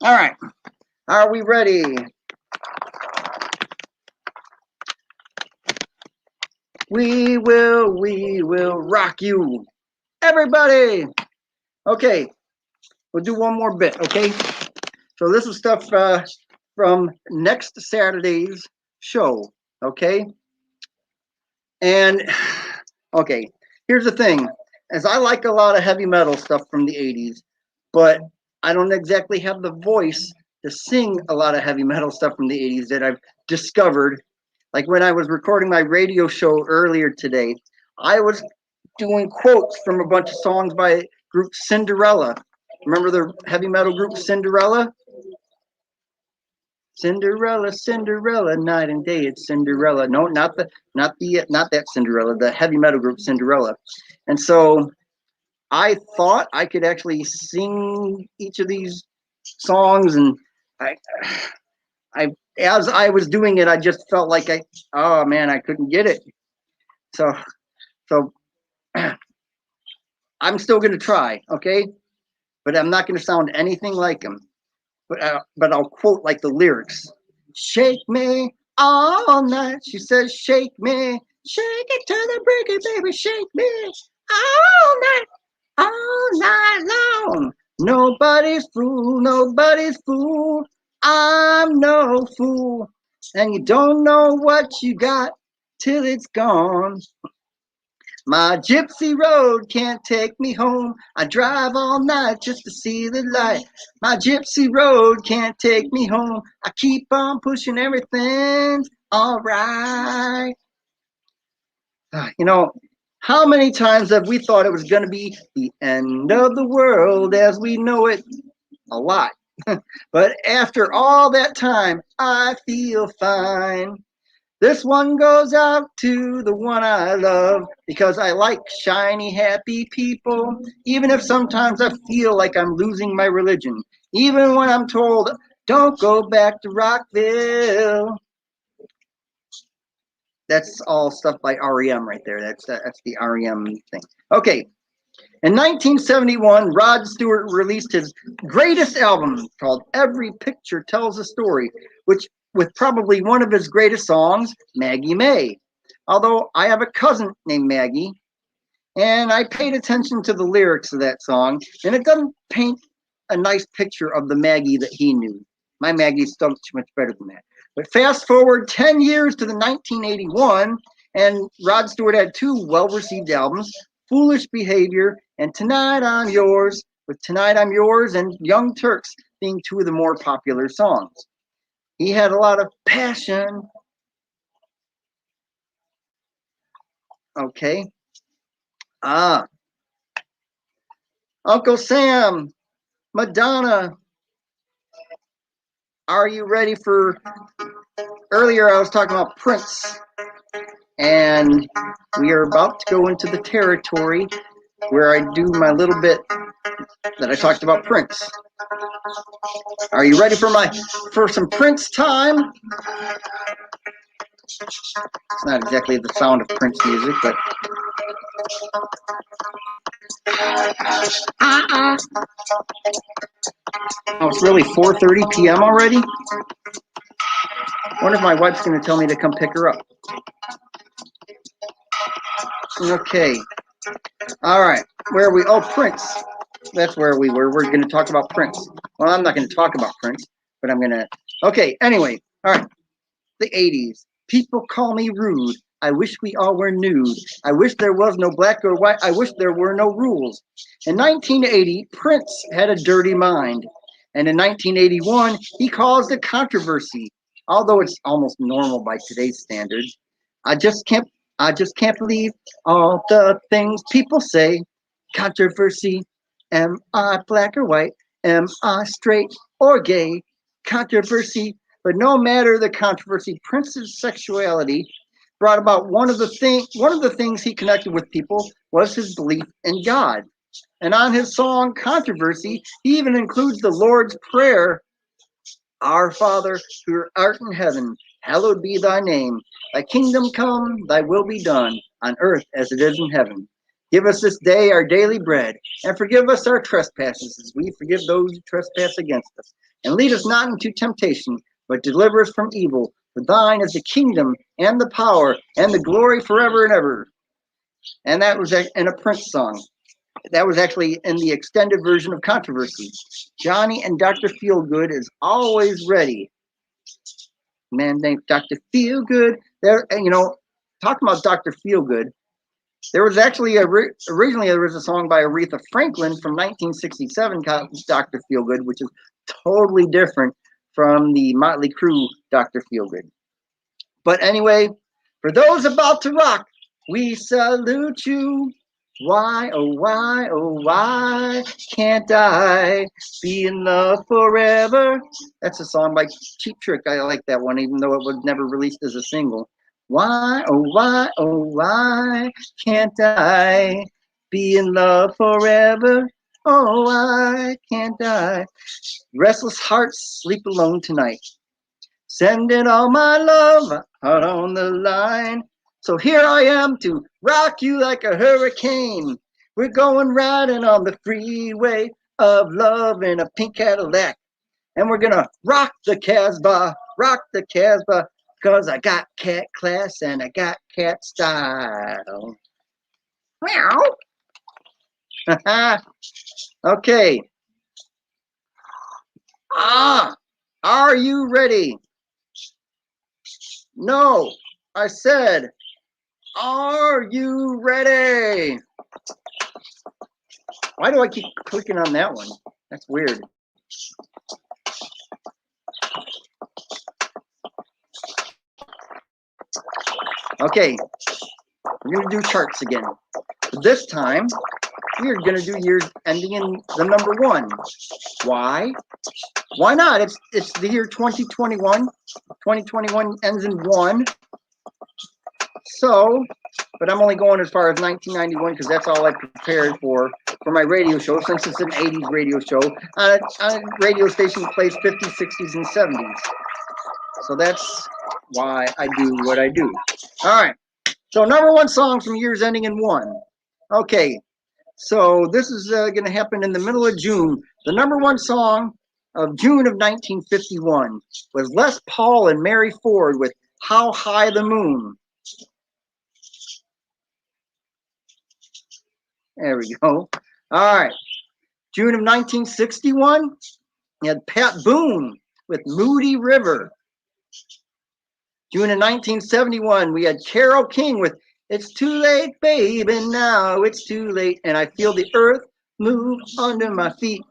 All right. Are we ready? We will rock you. Everybody. Okay. We'll do one more bit, okay? So this is stuff from next Saturday's show, okay? And, okay, here's the thing. As I like a lot of heavy metal stuff from the 80s, but I don't exactly have the voice to sing a lot of heavy metal stuff from the 80s that I've discovered. Like when I was recording my radio show earlier today, I was doing quotes from a bunch of songs by group Cinderella. Remember the heavy metal group Cinderella? Cinderella, Cinderella, night and day it's Cinderella. No, not that Cinderella, the heavy metal group Cinderella. And so I thought I could actually sing each of these songs, and I as I was doing it, I just felt like oh man, I couldn't get it. So I'm still gonna try, okay? But I'm not gonna sound anything like them. But I'll quote like the lyrics. Shake me all night. She says, shake me, shake it to the break it, baby, shake me all night long. Nobody's fool. I'm no fool. And you don't know what you got till it's gone. My gypsy road can't take me home. I drive all night just to see the light. My gypsy road can't take me home. I keep on pushing, everything's all right. You know, how many times have we thought it was going to be the end of the world as we know it? A lot. But after all that time, I feel fine. This one goes out to the one I love because I like shiny, happy people, even if sometimes I feel like I'm losing my religion, even when I'm told, don't go back to Rockville. That's all stuff by REM right there. That's the REM thing. Okay. In 1971, Rod Stewart released his greatest album called Every Picture Tells a Story, which with probably one of his greatest songs, Maggie May. Although I have a cousin named Maggie, and I paid attention to the lyrics of that song, and it doesn't paint a nice picture of the Maggie that he knew. My Maggie's so much better than that. But fast forward 10 years to the 1981, and Rod Stewart had two well-received albums, Foolish Behavior and Tonight I'm Yours, with Tonight I'm Yours and Young Turks being two of the more popular songs. He had a lot of passion. Okay. Uncle Sam, Madonna, are you ready for... Earlier I was talking about Prince, and we are about to go into the territory where I do my little bit that I talked about Prince. Are you ready for some Prince time? It's not exactly the sound of Prince music, but Oh, it's really 4:30 p.m. already? I wonder if my wife's going to tell me to come pick her up. Okay. All right. Where are we? Oh, Prince. That's where we were. We're going to talk about Prince. Well, I'm not going to talk about Prince, but I'm going to. Okay. Anyway. All right. The 80s. People call me rude. I wish we all were nude. I wish there was no black or white. I wish there were no rules. In 1980, Prince had a dirty mind. And in 1981, he caused a controversy. Although it's almost normal by today's standards. I just can't believe all the things people say. Controversy. Am I black or white? Am I straight or gay? Controversy. But no matter the controversy, Prince's sexuality brought about one of the things he connected with people was his belief in God. And on his song Controversy, he even includes the Lord's Prayer, Our Father who art in heaven, hallowed be thy name. Thy kingdom come, thy will be done, on earth as it is in heaven. Give us this day our daily bread, and forgive us our trespasses as we forgive those who trespass against us. And lead us not into temptation, but deliver us from evil. For thine is the kingdom and the power and the glory forever and ever. And that was in a Prince song. That was actually in the extended version of Controversy. Johnny and Dr. Feelgood is always ready. Man named Dr. Feelgood. There, and talking about Dr. Feelgood, there was actually originally there was a song by Aretha Franklin from 1967 called Dr. Feelgood, which is totally different from the Motley Crue Dr. Feelgood. But anyway, for those about to rock, we salute you. Why, oh, why can't I be in love forever? That's a song by Cheap Trick. I like that one, even though it was never released as a single. Why, oh, why can't I be in love forever? Oh, why can't I? Restless hearts sleep alone tonight. Sending all my love out on the line. So here I am to rock you like a hurricane. We're going riding on the freeway of love in a pink Cadillac. And we're going to rock the Casbah, because I got cat class and I got cat style. Meow. Okay. Are you ready? No, I said, are you ready? Why do I keep clicking on that one? That's weird. Okay, we're going to do charts again. This time, we are going to do years ending in the number 1. Why? Why not? It's the year 2021. 2021 ends in 1. So, but I'm only going as far as 1991 because that's all I prepared for my radio show, since it's an 80s radio show on a radio station that plays 50s, 60s, and 70s. So that's why I do what I do. All right. So number 1 song from years ending in 1. Okay. So this is going to happen in the middle of June. The number 1 song of June of 1951 was Les Paul and Mary Ford with How High the Moon. There we go. All right. June of 1961, you had Pat Boone with Moody River. June of 1971, we had Carole King with It's Too Late, Baby, Now It's Too Late, and I Feel the Earth Move Under My Feet.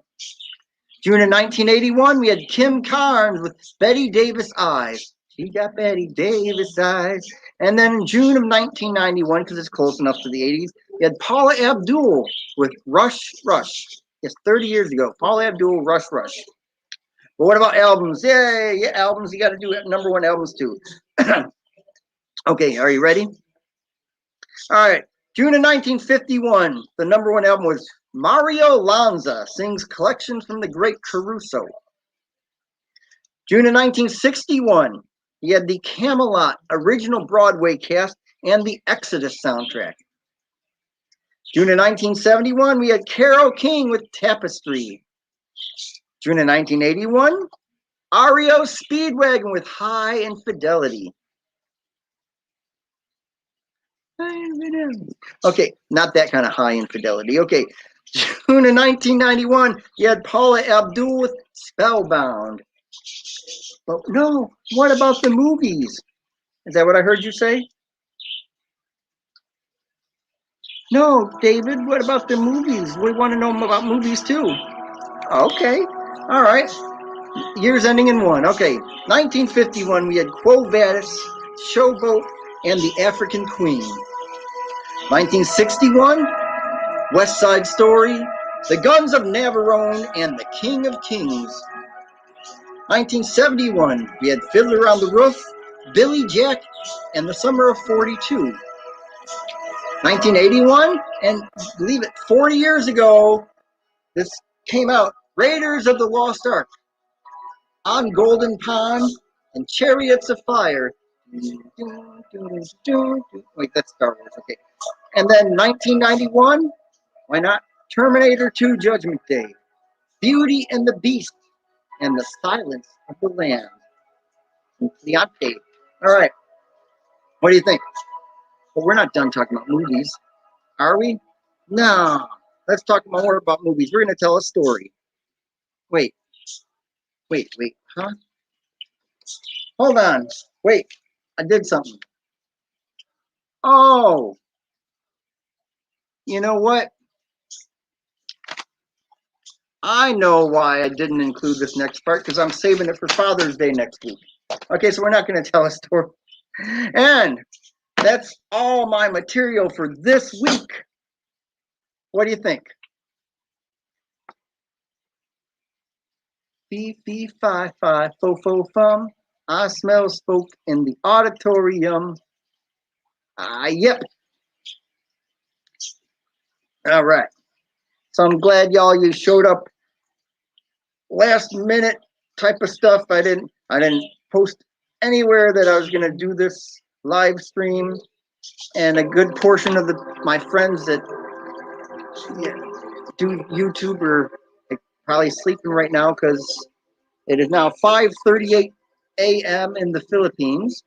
June of 1981, we had Kim Carnes with Betty Davis Eyes. She got Betty Davis eyes. And then in June of 1991, because it's close enough to the 80s, we had Paula Abdul with Rush Rush. Yes, 30 years ago. Paula Abdul, Rush Rush. But what about albums? Yeah, albums. You got to do number 1 albums too. Okay, are you ready? All right. June of 1951, the number 1 album was Mario Lanza Sings Collections from the Great Caruso. June of 1961, he had the Camelot original Broadway cast and the Exodus soundtrack. June of 1971, we had Carole King with Tapestry. June of 1981, REO Speedwagon with High Infidelity. Okay, not that kind of high infidelity. Okay, June of 1991, you had Paula Abdul with Spellbound. But no, what about the movies? Is that what I heard you say? No, David, what about the movies? We want to know about movies too. Okay, all right. Years ending in one. Okay, 1951, we had Quo Vadis, Showboat, and the African Queen. 1961, West Side Story, The Guns of Navarone, and The King of Kings. 1971, we had Fiddler on the Roof, Billy Jack, and The Summer of 42. 1981, and believe it, 40 years ago, this came out, Raiders of the Lost Ark, On Golden Pond, and Chariots of Fire. Wait, that's Star Wars, okay. And then 1991, why not? Terminator 2 Judgment Day, Beauty and the Beast, and The Silence of the Lambs. Leonte. All right, what do you think? Well, we're not done talking about movies, are we? No. Let's talk more about movies. We're going to tell a story. Wait, huh? Hold on. Wait, I did something. Oh, you know what? I know why I didn't include this next part, because I'm saving it for Father's Day next week. Okay, so we're not going to tell a story. And that's all my material for this week. What do you think? Fee, fee, fi, fi, fo, fo, fum. I smell smoke in the auditorium. Yep. All right. So I'm glad you showed up. Last minute type of stuff. I didn't post anywhere that I was gonna do this live stream, and a good portion of my friends that do YouTube are probably sleeping right now because it is now 5:38 a.m. in the Philippines,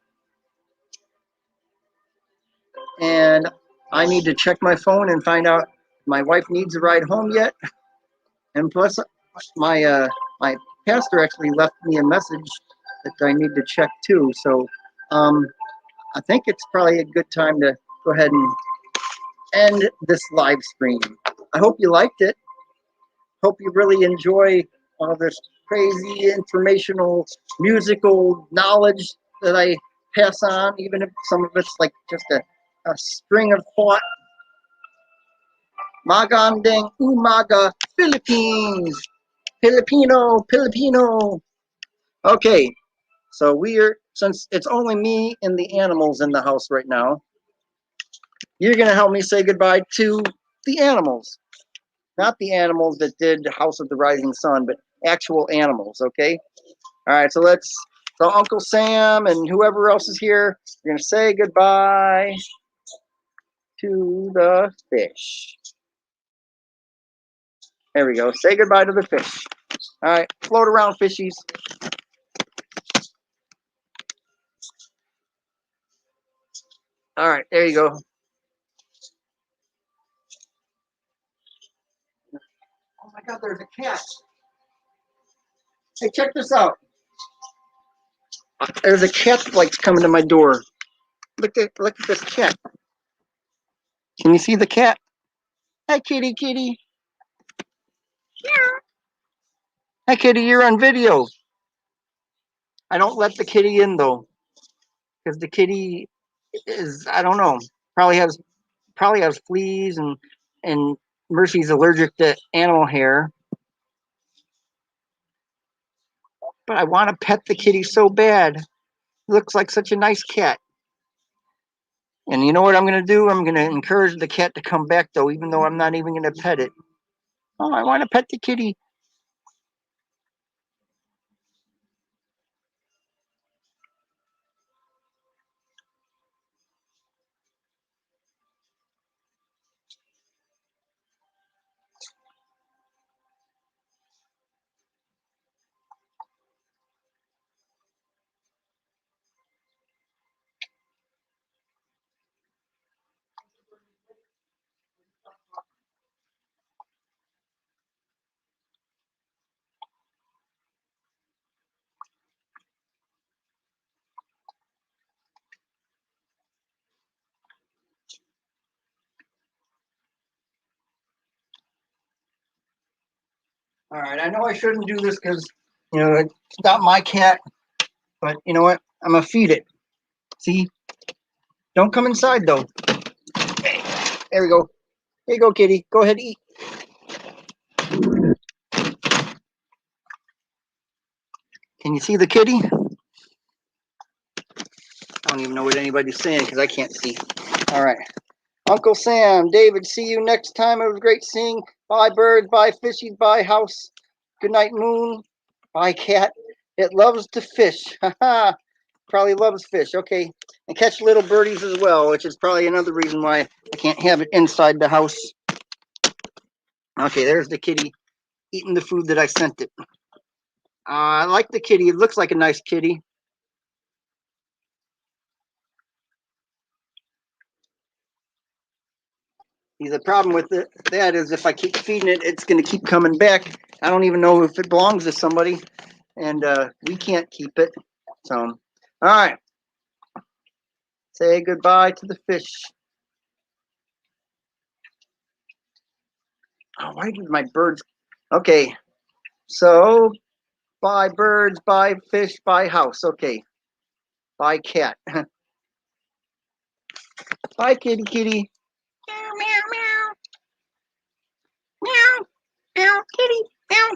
and I need to check my phone and find out if my wife needs a ride home yet. And plus, my pastor actually left me a message that I need to check too. So I think it's probably a good time to go ahead and end this live stream. I hope you liked it. Hope you really enjoy all this crazy informational musical knowledge that I pass on, even if some of it's like just a string of thought. Magandang umaga, Philippines. Filipino. Okay, so since it's only me and the animals in the house right now, you're going to help me say goodbye to the animals. Not the animals that did House of the Rising Sun, but actual animals, okay? All right, so Uncle Sam and whoever else is here, you're going to say goodbye to the fish. There we go. Say goodbye to the fish. All right, float around, fishies. All right, there you go. Oh my God, there's a cat. Hey, check this out. There's a cat like coming to my door. Look at this cat. Can you see the cat? Hi, kitty. Hi, kitty, you're on video. I don't let the kitty in though, because the kitty is, I don't know, probably has fleas, and Mercy's allergic to animal hair. But I want to pet the kitty so bad. It looks like such a nice cat. And you know what I'm going to do? I'm going to encourage the cat to come back though, even though I'm not even going to pet it. Oh, I want to pet the kitty. All right, I know I shouldn't do this because, you know, it's not my cat, but you know what? I'm going to feed it. See? Don't come inside, though. There we go. Here you go, kitty. Go ahead, eat. Can you see the kitty? I don't even know what anybody's saying because I can't see. All right. Uncle Sam, David, see you next time. It was great seeing. Bye, birds. Bye, fishies. Bye, house. Good night, moon. Bye, cat. It loves to fish. Haha. Probably loves fish. Okay. And catch little birdies as well, which is probably another reason why I can't have it inside the house. Okay, there's the kitty eating the food that I sent it. I like the kitty. It looks like a nice kitty. The problem with that is if I keep feeding it, it's going to keep coming back. I don't even know if it belongs to somebody, and we can't keep it. So, all right. Say goodbye to the fish. Oh, why did my birds? Okay. So, bye birds, bye fish, bye house. Okay. Bye cat. Bye kitty kitty. Meow, meow, meow. Meow, meow, kitty, meow.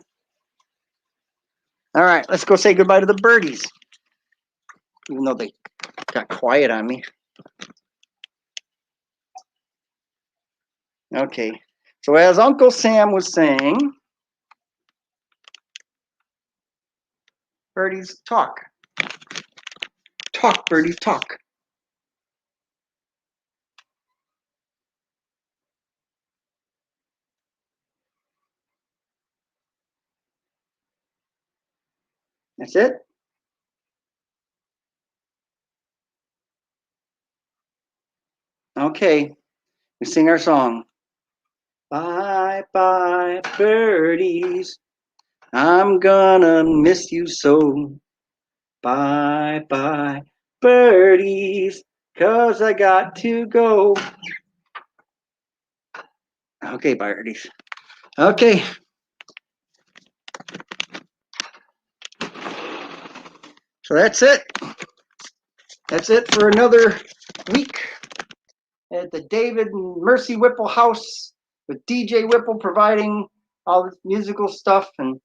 All right, let's go say goodbye to the birdies. Even though they got quiet on me. Okay, so as Uncle Sam was saying, birdies talk. Talk, birdies, talk. That's it? Okay, we sing our song. Bye, bye, birdies. I'm gonna miss you so. Bye, bye, birdies, 'cause I got to go. Okay, birdies. Okay. So that's it. That's it for another week at the David and Mercy Whipple house with DJ Whipple providing all this musical stuff. And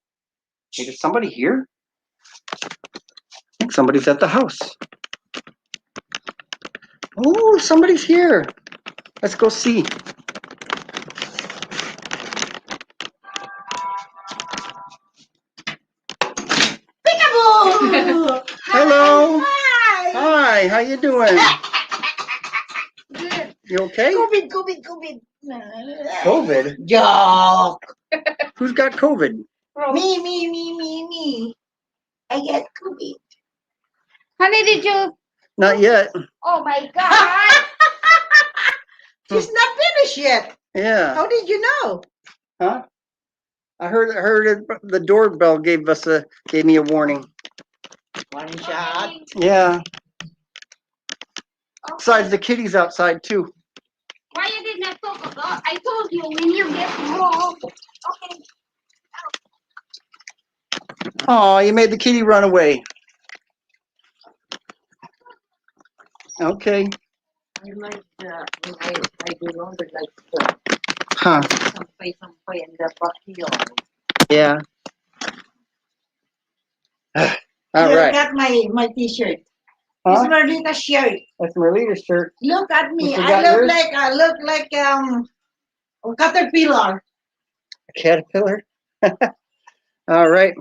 hey, is somebody here? I think somebody's at the house. Oh, somebody's here. Let's go see. Peekaboo! Hello. Hi. Hi, how you doing? Good. You okay? COVID. COVID? Joke. Who's got COVID? Me. I get COVID. Honey, did you? Not yet. Oh my God. She's not finished yet. Yeah. How did you know? Huh? I heard it, the doorbell gave me a warning. One shot. Yeah. Okay. Besides, the kitty's outside too. Why you did not talk about? I told you when you get home. Okay. Oh, you made the kitty run away. Okay. I like when I do laundry like Huh. Sampay in the backyard. Yeah. All Here, right. got my t-shirt. Huh? It's Marlita's shirt. That's Marlita's shirt. Look at me. You I forgot look yours? like a caterpillar. A caterpillar. All right.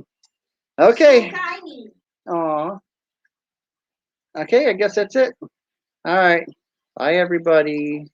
Okay. So tiny. Aw. Okay, I guess that's it. All right. Bye, everybody.